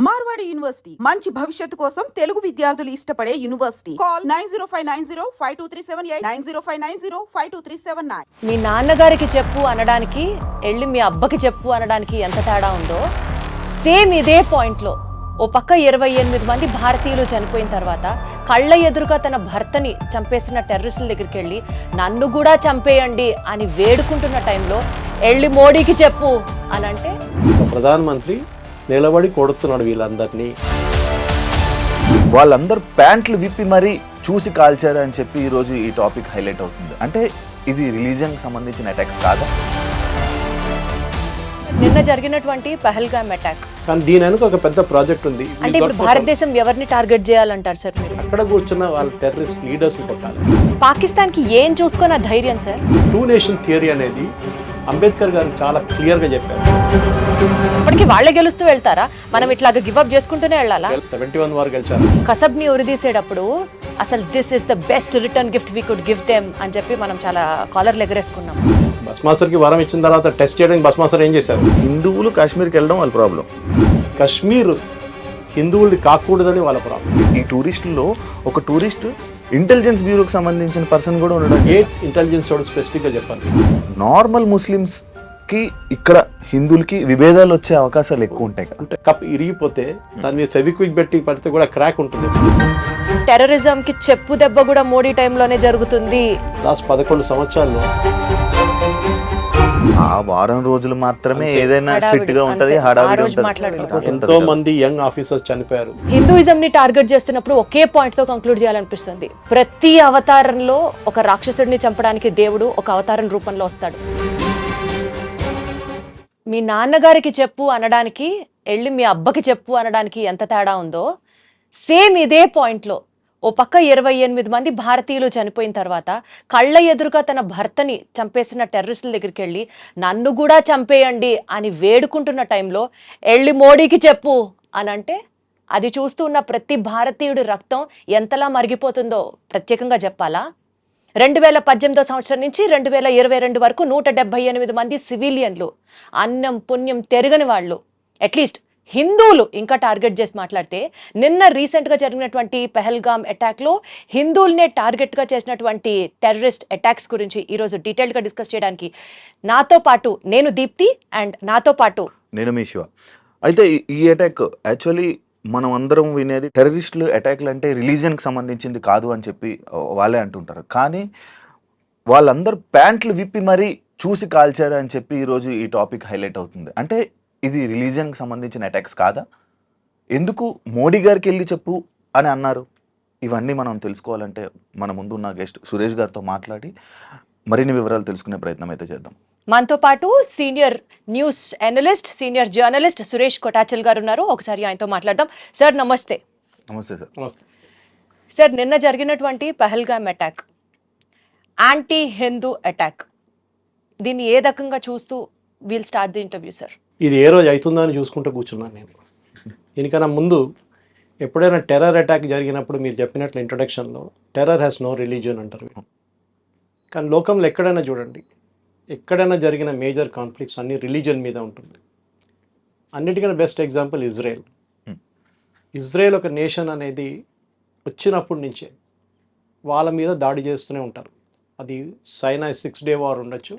Marwadi university మంచి భవిష్యత్తు కోసం తెలుగు విద్యార్థులు ఇష్టపడే యూనివర్సిటీ. కాల్ 9059052378 9059052379. మీ నాన్నగారికి చెప్పు అనడానికి వెళ్ళి మీ అబ్బకి చెప్పు అనడానికి ఎంత తేడా ఉందో సేమ్ ఇదే పాయింట్లో ఓ పక్క 28 మంది భారతీయులు చనిపోయిన తర్వాత కళ్ళ ఎదురుగా తన భర్తని చంపేసిన టెర్రరిస్టుల దగ్గరికి వెళ్ళి నన్ను కూడా చంపేయండి అని వేడుకుంటున్న టైంలో వెళ్ళి మోడీకి చెప్పు అని అంటే ప్రధానమంత్రి నిలబడి కొడుతున్నాడు వీళ్ళందరినీ. వాళ్ళందరూ ప్యాంట్లు విప్పి మరీ చూసి కాల్చారు అని చెప్పి ఈరోజు ఈ టాపిక్ హైలైట్ అవుతుంది. అంటే ఇది రిలీజియన్కి సంబంధించిన అటాక్స్ కాదా? నిన్న జరిగినటువంటి పహల్గామ్ అటాక్ కానీ దీని వెనుక ఒక పెద్ద ప్రాజెక్ట్ ఉంది. అంటే ఇప్పుడు భారతదేశం ఎవరిని టార్గెట్ చేయాలంటారు సార్ మీరు? అక్కడ కూర్చున్న వాళ్ళ టెర్రరిస్ట్ లీడర్స్ కొట్టాలి. పాకిస్తాన్కి ఏం చూసుకున్న ధైర్యం సార్? టూ నేషన్ థియరీ అనేది అంబేద్కర్ గారు చాలా క్లియర్గా చెప్పారు. ఇప్పటికీ వాళ్ళే గెలుస్తూ వెళ్తారా? మనం ఇట్లాగా గివ్అప్ చేసుకుంటూనే వెళ్ళాలా? 71 వారు గెలిచారు. కసబ్ని ఉరిదీసేటప్పుడు అసలు this is the best return gift we could give them అని చెప్పి మనం చాలా కాలర్లు ఎగరేసుకున్నాం. బస్మాసర్కి వరం ఇచ్చిన తర్వాత టెస్ట్ చేయడానికి బస్మాసర్ ఏం చేశారు? హిందువులు కాశ్మీర్కి వెళ్ళడం వాళ్ళ ప్రాబ్లం. కశ్మీర్ హిందువులది కాకూడదని వాళ్ళ ప్రాబ్లం. ఈ టూరిస్టుల్లో ఒక టూరిస్ట్ ఇంటెలిజెన్స్ బ్యూరోకి సంబంధించిన పర్సన్ కూడా ఉండడం. ఏ ఇంటెలిజెన్స్ వాడు స్పెసిఫిక్గా చెప్పాలి. నార్మల్ ముస్లిమ్స్కి ఇక్కడ హిందువులకి విభేదాలు వచ్చే అవకాశాలు ఎక్కువ ఉంటాయి కదా. అంటే కప్ ఇరిగిపోతే దాని మీద ఫెవిక్విక్ పెట్టి పడితే కూడా క్రాక్ ఉంటుంది. టెర్రరిజం కి చెప్పు దెబ్బ కూడా మోడీ టైంలోనే జరుగుతుంది. లాస్ట్ 11 సంవత్సరాల్లో ఆ వారం రోజులు మాత్రమే ఏదైనా స్ట్రిక్ట్ గా ఉంటది, హడావిడి ఉంటది. ఎంతో మంది యంగ్ ఆఫీసర్స్ చనిపోయారు. హిందూయిజం ని టార్గెట్ చేస్తున్నప్పుడు ఒకే పాయింట్ తో కంక్లూడ్ చేయాలనిపిస్తుంది. ప్రతి అవతారంలో ఒక రాక్షసుడిని చంపడానికి దేవుడు ఒక అవతారం రూపంలో వస్తాడు. మీ నాన్నగారికి చెప్పు అనడానికి వెళ్ళి మీ అబ్బకి చెప్పు అనడానికి ఎంత తేడా ఉందో సేమ్ ఇదే పాయింట్లో ఓ పక్క 28 మంది భారతీయులు చనిపోయిన తర్వాత కళ్ళ ఎదురుగా తన భర్తని చంపేసిన టెర్రరిస్టుల దగ్గరికి వెళ్ళి నన్ను కూడా చంపేయండి అని వేడుకుంటున్న టైంలో వెళ్ళి మోడీకి చెప్పు అని అంటే అది చూస్తూ ఉన్న ప్రతి భారతీయుడి రక్తం ఎంతలా మరిగిపోతుందో ప్రత్యేకంగా చెప్పాలా? 2018 సంవత్సరం నుంచి 2022 వరకు 178 మంది సివిలియన్లు, అన్నం పుణ్యం తెరగని వాళ్ళు, అట్లీస్ట్ హిందువులు ఇంకా టార్గెట్ చేసి మాట్లాడితే నిన్న రీసెంట్గా జరిగినటువంటి పహల్గామ్ అటాక్లో హిందువులనే టార్గెట్గా చేసినటువంటి టెర్రరిస్ట్ అటాక్స్ గురించి ఈరోజు డీటెయిల్గా డిస్కస్ చేయడానికి నాతో పాటు నేను దీప్తి అండ్ నాతో పాటు నేను మీ శివ. అయితే ఈ అటాక్ యాక్చువల్లీ మనం అందరం వినేది టెర్రరిస్టులు అటాక్లు అంటే రిలీజియన్కి సంబంధించింది కాదు అని చెప్పి వాళ్ళే అంటుంటారు. కానీ వాళ్ళందరూ ప్యాంట్లు విప్పి మరీ చూసి కాల్చారు అని చెప్పి ఈరోజు ఈ టాపిక్ హైలైట్ అవుతుంది. అంటే ఇది రిలీజియన్కి సంబంధించిన అటాక్స్ కాదా? ఎందుకు మోడీ గారికి వెళ్ళి చెప్పు అని అన్నారు? ఇవన్నీ మనం తెలుసుకోవాలంటే మన ముందున్న గెస్ట్ సురేష్ గారితో మాట్లాడి మరిన్ని వివరాలు తెలుసుకునే ప్రయత్నం అయితే చేద్దాం. మనతో పాటు senior news analyst, senior journalist Suresh Kotachal గారు ఉన్నారు. ఒకసారి ఆయనతో మాట్లాడదాం. సార్ నమస్తే. నమస్తే సార్. నమస్తే సార్, నిన్న జరిగినటువంటి Pahalgam attack anti Hindu attack, దీన్ని ఏ రకంగా చూస్తూ we'll start the interview sir? ఇది ఏ రోజు అవుతుందో అని చూసుకుంటూ కూర్చున్నాను నేను. దీనికన్నా ముందు ఎప్పుడైనా టెర్రర్ అటాక్ జరిగినప్పుడు మీరు చెప్పినట్లు ఇంట్రొడక్షన్లో టెర్రర్ హ్యాస్ నో రిలీజియన్ అంటారు. కానీ లోకంలో ఎక్కడైనా చూడండి, ఎక్కడైనా జరిగిన మేజర్ కాన్ఫ్లిక్ట్స్ అన్ని రిలీజియన్ మీద ఉంటుంది. అన్నిటికన్నా బెస్ట్ ఎగ్జాంపుల్ ఇజ్రాయెల్. ఇజ్రాయెల్ ఒక నేషన్ అనేది వచ్చినప్పటి నుంచే వాళ్ళ మీద దాడి చేస్తూనే ఉంటారు. అది సైనా 6 డే వార్ ఉండొచ్చు,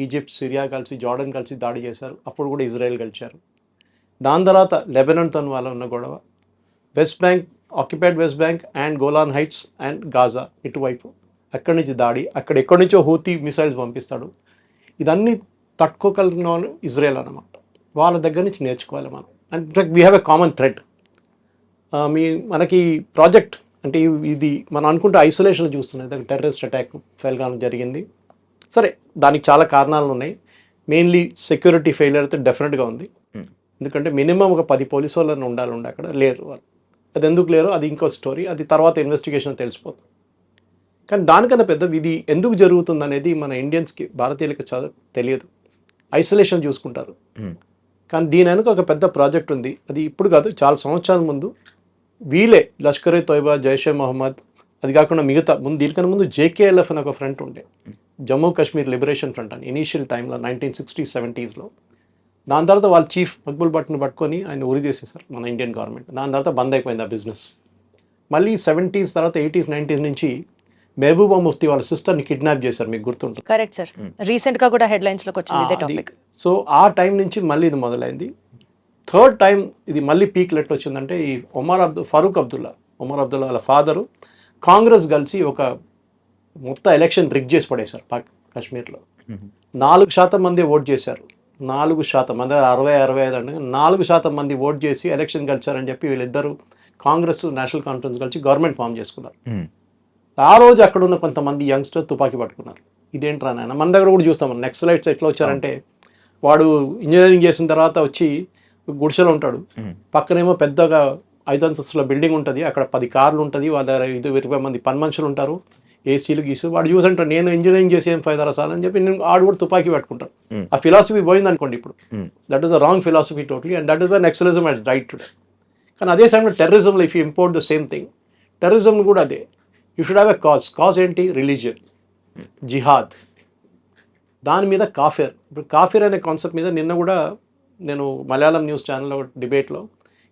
ఈజిప్ట్, సిరియా కలిసి, జార్డన్ కలిసి దాడి చేశారు, అప్పుడు కూడా ఇజ్రాయెల్ గెలిచారు. దాని తర్వాత లెబనాన్తో వాళ్ళ ఉన్న గొడవ, west bank, occupied west bank and Golan heights and Gaza ఇటువైపు, అక్కడి నుంచి దాడి, అక్కడ ఎక్కడి నుంచో హూతీ మిసైల్స్ పంపిస్తాడు. ఇదన్నీ తట్టుకోగలిగిన వాళ్ళు ఇజ్రాయెల్ అన్నమాట. వాళ్ళ దగ్గర నుంచి నేర్చుకోవాలి మనం. And in fact we have a common thread. మనకి ప్రాజెక్ట్ అంటే ఇది మనం అనుకుంటే ఐసోలేషన్లో చూస్తున్నాయి. టెర్రరిస్ట్ అటాక్ పహల్గామ్ జరిగింది. సరే, దానికి చాలా కారణాలు ఉన్నాయి. మెయిన్లీ సెక్యూరిటీ ఫెయిలియర్ అయితే డెఫినెట్గా ఉంది. ఎందుకంటే మినిమం ఒక 10 పోలీసు వాళ్ళని ఉండాలి, అక్కడ లేరు వాళ్ళు. అది ఎందుకు లేరు అది ఇంకో స్టోరీ, అది తర్వాత ఇన్వెస్టిగేషన్ తెలిసిపోతుంది. కానీ దానికన్నా పెద్ద ఇది ఎందుకు జరుగుతుంది అనేది మన ఇండియన్స్కి, భారతీయులకి తెలియదు. ఐసోలేషన్ చూసుకుంటారు. కానీ దీని వెనుక ఒక పెద్ద ప్రాజెక్ట్ ఉంది. అది ఇప్పుడు కాదు, చాలా సంవత్సరాల ముందు వీలే లష్కర్-ఏ తోయిబా, జైషే మొహమ్మద్, అది కాకుండా మిగతా దీనికన్నా ముందు JKLF అని ఒక ఫ్రంట్ ఉండే, జమ్మూ కాశ్మీర్ లిబరేషన్ ఫ్రంట్ అని. ఇనీషియల్ టైంలో 1960s, 70s దాని తర్వాత వాళ్ళ చీఫ్ మక్బుల్ భట్ని పట్టుకొని ఆయన ఉరి చేసేసారు మన ఇండియన్ గవర్నమెంట్. దాని తర్వాత బంద్ అయిపోయింది ఆ బిజినెస్. మళ్ళీ 70s తర్వాత 80s 90s నుంచి మెహబూబా ముఫ్తీ వాళ్ళ సిస్టర్ని కిడ్నాప్ చేశారు, మీకు గుర్తుంటుంది. కరెక్ట్ సార్, రీసెంట్ గా కూడా హెడ్లైన్స్ లోకి వచ్చింది ఇదే టాపిక్. సో ఆ టైం నుంచి మళ్ళీ ఇది మొదలైంది. థర్డ్ టైం ఇది మళ్ళీ పీక్ ఎట్లా వచ్చిందంటే ఈ ఫరూక్ అబ్దుల్లా వాళ్ళ ఫాదరు కాంగ్రెస్ కలిసి ఒక మొత్తం ఎలక్షన్ రిగ్ చేసి పడేశారు కాశ్మీర్లో. 4% మంది ఓట్ చేశారు. 4% మన దగ్గర 60-65 అంటే 4% మంది ఓట్ చేసి ఎలక్షన్ గెలిచారని చెప్పి వీళ్ళిద్దరూ కాంగ్రెస్ నేషనల్ కాన్ఫరెన్స్ కలిసి గవర్నమెంట్ ఫామ్ చేసుకున్నారు. ఆ రోజు అక్కడ ఉన్న కొంతమంది యంగ్స్టర్ తుపాకీ పట్టుకున్నారు. ఇదేంట్రా నాయన, మన దగ్గర కూడా చూస్తాం నెక్సలైట్స్ ఎట్లా వచ్చారంటే వాడు ఇంజనీరింగ్ చేసిన తర్వాత వచ్చి గుడిసెలో ఉంటాడు, పక్కనేమో పెద్దగా 5 అంతస్తుల బిల్డింగ్ ఉంటుంది, అక్కడ 10 కార్లు ఉంటుంది, వాళ్ళ దగ్గర 20 మంది పని మనుషులు ఉంటారు, ఏసీలు గీసు. వాడు చూసంటాడు నేను ఇంజనీరింగ్ చేసి ఏం ఫైదా సార్ అని చెప్పి నేను ఆడు కూడా తుపాకీ పెట్టుకుంటాను. ఆ ఫిలాసఫీ పోయింది అనుకోండి ఇప్పుడు. That is the wrong philosophy totally and that is why naxalism has right today. కానీ అదే సమయంలో టెర్రరిజంలో if you import the same thing, terrorism కూడా అదే. You should have a cause ఏంటి? రిలీజియన్, జిహాద్, దాని మీద కాఫిర్. ఇప్పుడు కాఫిర్ అనే కాన్సెప్ట్ మీద నిన్న కూడా నేను మలయాళం న్యూస్ ఛానల్లో డిబేట్లో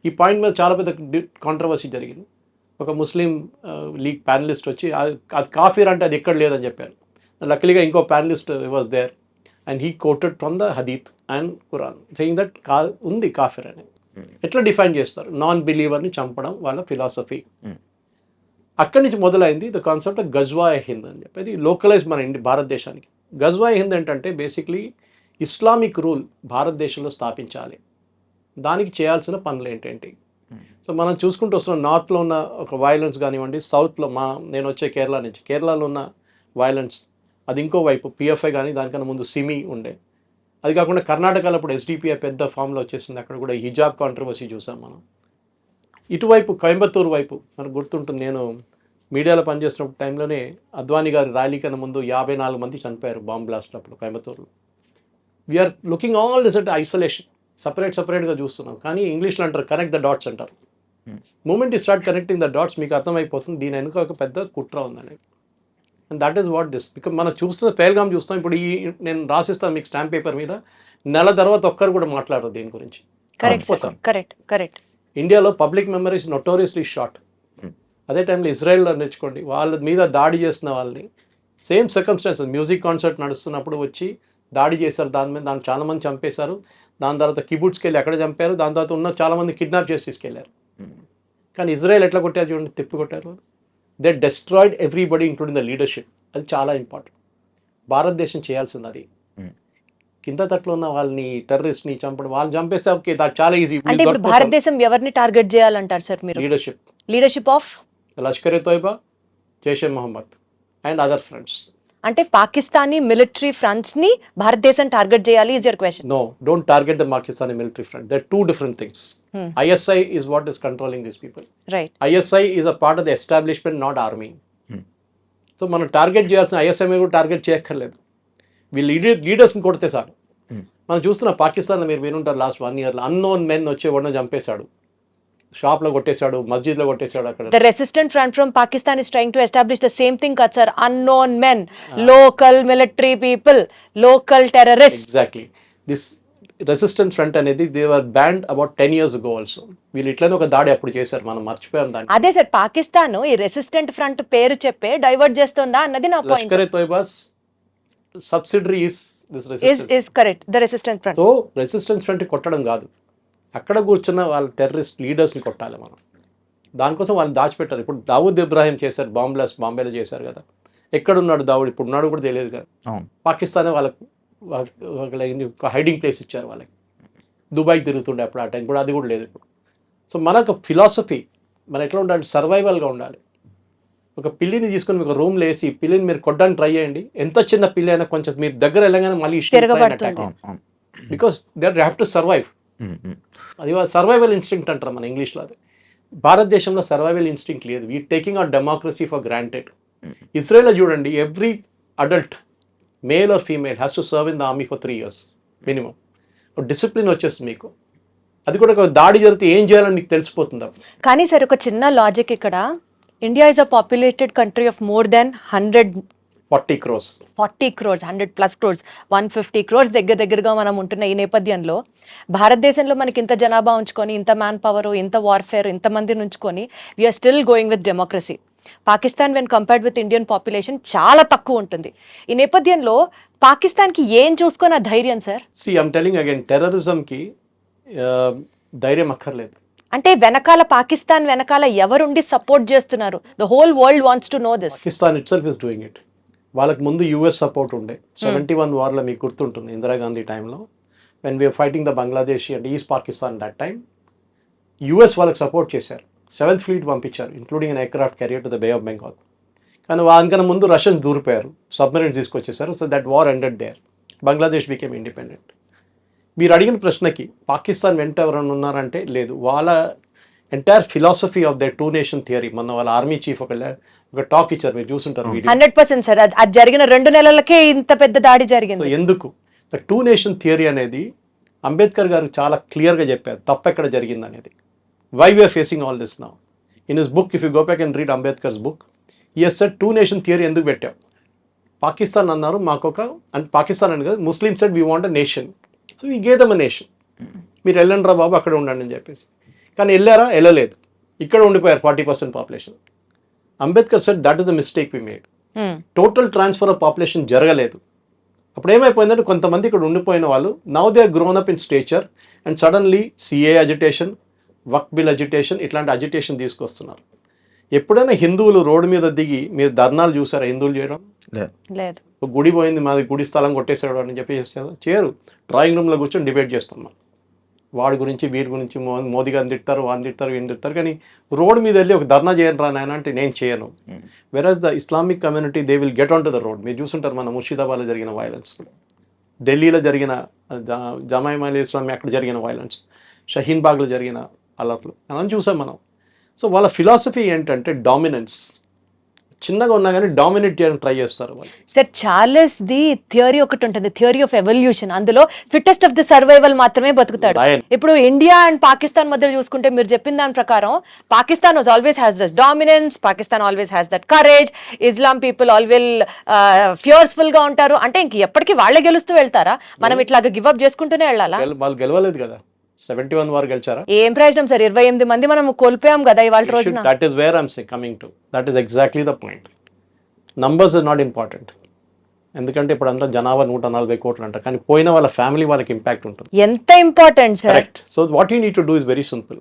ఈ పాయింట్ మీద చాలా పెద్ద కాంట్రవర్సీ జరిగింది. ఒక ముస్లిం లీగ్ ప్యానలిస్ట్ వచ్చి అది కాఫిర్ అంటే అది ఎక్కడ లేదని చెప్పారు. లక్కీగా ఇంకో panelist was there and he quoted from the Hadith and Quran saying that ఉంది కాఫిర్ అని. ఎట్లా డిఫైన్ చేస్తారు? నాన్ బిలీవర్ని చంపడం వాళ్ళ ఫిలాసఫీ. అక్కడి నుంచి మొదలైంది ద కాన్సెప్ట్ ఆఫ్ గజ్వాయ్ హింద్ అని చెప్పి. అది లోకలైజ్ మన భారతదేశానికి. గజ్వాయ్ హింద్ ఏంటంటే బేసిక్లీ ఇస్లామిక్ రూల్ భారతదేశంలో స్థాపించాలి, దానికి చేయాల్సిన పనులు ఏంటంటే. సో మనం చూసుకుంటూ వస్తున్నాం నార్త్లో ఉన్న ఒక వైలెన్స్ కానివ్వండి, సౌత్లో నేను వచ్చే కేరళ నుంచి, కేరళలో ఉన్న వైలెన్స్ అది ఇంకో వైపు పిఎఫ్ఐ కానీ దానికన్నా ముందు సిమి ఉండే. అది కాకుండా కర్ణాటకలో ఇప్పుడు ఎస్డిపిఐ పెద్ద ఫామ్లో వచ్చేసింది, అక్కడ కూడా హిజాబ్ కాంట్రవర్సీ చూసాం మనం. ఇటువైపు కోయంబత్తూరు వైపు మనకు గుర్తుంటుంది, నేను మీడియాలో పనిచేస్తున్న టైంలోనే అద్వానీ గారి ర్యాలీ కన్నా ముందు 54 మంది చనిపోయారు బాంబ్ బ్లాస్ట్ అప్పుడు కోయంబత్తూరులో. We're looking all this at isolation, సపరేట్గా చూస్తున్నాం. కానీ ఇంగ్లీష్లో అంటారు కనెక్ట్ ద డాట్స్ అంటారు. Moment you start connecting the dots మీకు అర్థమైపోతుంది దీని వెనుక ఒక పెద్ద కుట్ర ఉందని. And that is what this. Because మనం చూస్తున్న పేల్గామ్ చూస్తాం. ఇప్పుడు నేను రాసిస్తాను మీకు స్టాంప్ పేపర్ మీద, నెల తర్వాత ఒక్కరు కూడా మాట్లాడరు దీని గురించి. కరెక్ట్. ఇండియాలో పబ్లిక్ మెమరీస్ నోటోరియస్లీ షార్ట్. అదే టైంలో ఇజ్రాయెల్లో నేర్చుకోండి, వాళ్ళ మీద దాడి చేసిన వాళ్ళని సేమ్ సర్కమ్స్టాన్సెస్, మ్యూజిక్ కాన్సర్ట్ నడుస్తున్నప్పుడు వచ్చి దాడి చేశారు, దాన్ని చాలామంది చంపేశారు. దాని తర్వాత కిబుట్స్కి వెళ్ళి అక్కడ చంపారు. దాని తర్వాత ఉన్న చాలామంది కిడ్నాప్ చేసి తీసుకెళ్లారు. కానీ ఇజ్రాయెల్ ఎట్లా కొట్టారు చూడండి, తిప్పి కొట్టారు. They destroyed everybody including the leadership. అది చాలా ఇంపార్టెంట్. భారతదేశం చేయాల్సింది అది. కింద తట్లో ఉన్న వాళ్ళని టెర్రరిస్ట్ని చంపడం, వాళ్ళని చంపేస్తే ఓకే దట్ చాలా ఈజీ. అంటే ఇప్పుడు భారతదేశం ఎవరిని టార్గెట్ చేయాలంటారు సార్ మీరు? Leadership of Lashkar e Taiba, Jaish e Mohammed and other friends. అంటే పాకిస్తానీ మిలిటరీ ఫ్రంట్స్ ని భారతదేశం టార్గెట్ చేయాలి is your question? No, don't target the Pakistani military front. They're two different things. ISI is what is controlling these people. Right. ISI is a part of the establishment, not army. So మనం target చేయాల్సిన ISI మీద కూడా target చేయక్కర్లేదు. వీళ్ళు లీడర్స్ని కొడితే sir. మనం చూస్తున్న పాకిస్తాన్లో మీరు వినుంటారు లాస్ట్ 1 yearలో అన్నోన్ మెన్ వచ్చి ఎవరినో చంపేశాడు, షాప్లో కొట్టేశాడు, మస్జిద్లో కొట్టేశాడు. అక్కడ the resistant front from Pakistan is trying to establish the same thing kad sir, unknown men, local military people, local terrorists. Exactly. This resistance front అనేది they were banned about 10 years ago also. వీళ్ళు ఇట్లనే ఒక దాడి అప్పుడు చేశారు, మనం మర్చిపోయాం దాన్ని. అదే సార్, పాకిస్తాన్ ఈ రెసిస్టెంట్ ఫ్రంట్ పేరు చెప్పే డైవర్ట్ చేస్తుందా అన్నది నా point. Lashkar e Taiba's subsidiary is this resistance. is correct, the resistant front. So resistance front కొట్టడం కాదు, అక్కడ కూర్చున్న వాళ్ళ టెర్రరిస్ట్ లీడర్స్ని కొట్టాలి మనం. దానికోసం వాళ్ళు దాచిపెట్టారు. ఇప్పుడు దావూద్ ఇబ్రాహిం చేశారు, బాంబ్ బ్లాస్ట్ బాంబేలో చేశారు కదా. ఎక్కడున్నాడు దావూద్? ఇప్పుడు ఉన్నాడు కూడా తెలియదు కదా. పాకిస్తానే వాళ్ళకు హైడింగ్ ప్లేస్ ఇచ్చారు వాళ్ళకి. దుబాయ్కి తిరుగుతుండే అప్పుడు ఆ టైం కూడా, అది కూడా లేదు ఇప్పుడు. సో మనకు ఫిలాసఫీ మనం ఎట్లా ఉండాలి, సర్వైవల్గా ఉండాలి. ఒక పిల్లిని తీసుకొని ఒక రూమ్లో వేసి పిల్లిని మీరు కొట్టడానికి ట్రై చేయండి, ఎంత చిన్న పిల్లి అయినా కొంచెం మీరు దగ్గర వెళ్ళగానే మళ్ళీ because they have to survive. అది సర్వైవల్ ఇన్స్టింక్ట్ అంటారు మన ఇంగ్లీష్లో. అది భారతదేశంలో సర్వైవల్ ఇన్స్టింక్ట్ లేదు. We taking our democracy for granted. ఇజ్రాయెల్లో చూడండి, every adult male or female has to serve in the army for 3 years minimum. Discipline వచ్చేస్తుంది మీకు. అది కూడా ఒక దాడి జరిగితే ఏం చేయాలని మీకు తెలిసిపోతుంది. కానీ సార్ ఒక చిన్న లాజిక్ ఇక్కడ, India is a populated country of more than 100 40 crores. 40 crores, 100+ crores, 150 crores దగ్గరగా మనం ఉంటున్న ఈ నేపథ్యంలో భారతదేశంలో మనకి ఇంత జనాభా ఉంచుకొని, ఇంత మ్యాన్ పవర్, ఇంత వార్ఫేర్, ఇంతమందిని ఉంచుకొని we are still going with democracy. Pakistan when compared with Indian population చాలా తక్కువ ఉంటుంది. ఈ నేపథ్యంలో పాకిస్తాన్కి ఏం చూసుకొని ఆ ధైర్యం sir? See, I'm telling again, టెర్రరిజంకి ధైర్యం అక్కర్లేదు. అంటే వెనకాల పాకిస్తాన్ వెనకాల ఎవరుండి సపోర్ట్ చేస్తున్నారు? The whole world wants to know this. Pakistan it self is doing it. వాళ్ళకి ముందు యుఎస్ సపోర్ట్ ఉండే 71 వార్లో మీకు గుర్తుంటుంది, ఇందిరాగాంధీ టైంలో when we're fighting the Bangladeshi and east Pakistan that time US వాళ్ళకి సపోర్ట్ చేశారు. 7th ఫ్లీట్ పంపించారు, including an aircraft carrier to the bay of Bengal. కానీ దానికన్నా ముందు రష్యన్స్ దూరిపోయారు, సబ్మెరైన్స్ తీసుకొచ్చేసారు. So that war ended there, Bangladesh became independent. మీరు అడిగిన ప్రశ్నకి పాకిస్తాన్ వెంట ఎవరైనా ఉన్నారంటే లేదు. వాళ్ళ entire philosophy of the 2 nation theory, మొన్న వాళ్ళ ఆర్మీ చీఫ్ ఒక టాక్ ఇచ్చారు, మీరు చూసుంటారు వీడియో. 100% సార్, అది జరిగిన 2 నెలలకే ఇంత పెద్ద దాడి సో జరిగింది. ఎందుకు ద 2 నేషన్ థియరీ అనేది అంబేద్కర్ గారు చాలా క్లియర్గా చెప్పారు తప్పెక్కడ జరిగింది అనేది. Why we're facing all this now in his book, if you go back and read Ambedkar's book, ఈ సెట్ 2 నేషన్ థియరీ ఎందుకు పెట్టాం. పాకిస్తాన్ అన్నారు మాకొక, అంటే పాకిస్తాన్ అని కాదు, Muslim said we want a nation, so ఈ గేదమ్ అ నేషన్, మీరు వెళ్ళండి రా బాబు అక్కడ ఉండండి అని చెప్పేసి. కానీ వెళ్ళారా? వెళ్ళలేదు, ఇక్కడ ఉండిపోయారు 40% population. Ambedkar said that is the mistake we made. Total transfer of population జరగలేదు. అప్పుడు ఏమైపోయిందంటే కొంతమంది ఇక్కడ ఉండిపోయిన వాళ్ళు now they are grown up in stature and suddenly CA agitation, Waqf bill agitation, ఇట్లాంటి అజిటేషన్ తీసుకొస్తున్నారు. ఎప్పుడైనా హిందువులు రోడ్డు మీద దిగి మీరు ధర్నాలు చూసారా హిందువులు చేయడం? లేదు. గుడి పోయింది మాది, గుడి స్థలం కొట్టేసాడు అని చెప్పి చేయరు. డ్రాయింగ్ రూమ్లో కూర్చొని డిబేట్ చేస్తున్నాం, వాడి గురించి వీరి గురించి, మోదీ గారిని తిడతారు, వాడిని తిడతారు, వీడిని తిడతారు. కానీ రోడ్ మీద వెళ్ళి ఒక ధర్నా చేయను రా నాయన అంటే నేను చేయను. వెరాజ్ the Islamic community they will get on to the road. మీరు చూసుంటారు మన ముర్షిదాబాద్లో జరిగిన వైలెన్స్, ఢిల్లీలో జరిగిన జమాయిమా ఇస్లామీ అక్కడ జరిగిన వైలెన్స్, షహీన్ బాగ్లో జరిగిన అలర్ట్లు అని చూసాం మనం. సో వాళ్ళ ఫిలాసఫీ ఏంటంటే డామినెన్స్. చిన్నగా ఉన్నా కానీ డామినేట్ చేయడానికి ట్రై చేస్తారు వాళ్ళు. సార్ చార్లెస్ ది థియరీ ఒకటి ఉంటుంది, థియరీ ఆఫ్ ఎవల్యూషన్. అందులో ఫిట్టెస్ట్ ఆఫ్ ది సర్వైవల్ మాత్రమే బతుకుతాడు. ఇప్పుడు ఇండియా అండ్ పాకిస్తాన్ మధ్య చూసుకుంటే మీరు చెప్పిన దాని ప్రకారం Pakistan always has that dominance, Pakistan always has that courage, Islam people always fearful గా ఉంటారు. అంటే ఇంక ఎప్పటికీ వాళ్ళే గెలుస్తూ వెళ్తారా? మనం ఇట్లాగా గివ్ అప్ చేసుకుంటూనే వెళ్ళాలా? వాళ్ళు గెలవలేదు కదా, 71 వారు గెలిచారా? ఏం ప్రయోజనం సార్? 28 మంది మనం కోల్పోయాం కదా ఇవాళ రోజున. That is where I'm coming to, that is exactly the point. Numbers is not important, ఎందుకంటే ఇప్పుడు అందరూ జనాభా 140 కోట్లు అంటారు, కానీ పోయిన వాళ్ళ ఫ్యామిలీ వాళ్ళకి ఇంపాక్ట్ ఉంటుంది. ఎంత important sir. Correct. So what you need to do is very simple.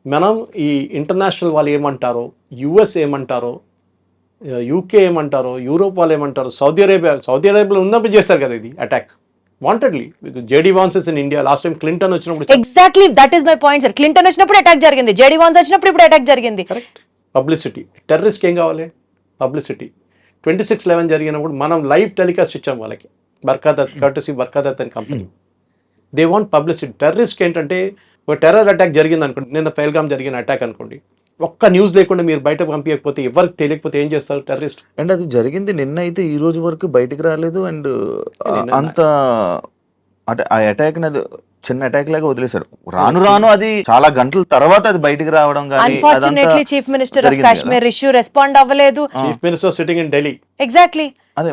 మనం ఈ ఇంటర్నేషనల్ వాళ్ళు ఏమంటారో, యుఎస్ ఏమంటారో, యూకే ఏమంటారో, యూరోప్ వాళ్ళు ఏమంటారో, సౌదీ అరేబియాలో ఉన్నప్పుడు చేస్తారు కదా ఇది attack wantedly. JD Vance is in India. Last time Clinton వచ్చినప్పుడు exactly that is my point sir. Clinton వచ్చినప్పుడు అటాక్ జరిగింది, జేడీ వాన్స్ వచ్చినప్పుడు ఇప్పుడు అటాక్ జరిగింది. కరెక్ట్. పబ్లిసిటీ. టెర్రరిస్ట్కి ఏం కావాలి? పబ్లిసిటీ. 26/11 జరిగినప్పుడు మనం లైవ్ టెలికాస్ట్ ఇచ్చాం వాళ్ళకి, బర్కాదత్ అని కంపెనీ. They want publicity. టెర్రరిస్ట్కి ఏంటంటే ఒక టెర్రర్ అటాక్ జరిగింది అనుకోండి, నిన్న పెహల్గాం జరిగిన అటాక్ అనుకోండి, ఒక్క న్యూస్ లేకుండా మీరు బయటకు పంపించకపోతే, ఎవరికి తెలియకపోతే ఏం చేస్తారు టెర్రరిస్ట్? అండ్ అది జరిగింది నిన్న అయితే ఈ రోజు వరకు బయటికి రాలేదు. అండ్ అంత అంటే ఆ అటాక్ అది చిన్న అటాక్ లాగా వదిలేశారు. రాను అది చాలా గంటల తర్వాత అది బయటికి రావడం కానీ, unfortunately chief minister of Kashmir issue respond అవ్వలేదు. Chief minister sitting in Delhi. Exactly. అదే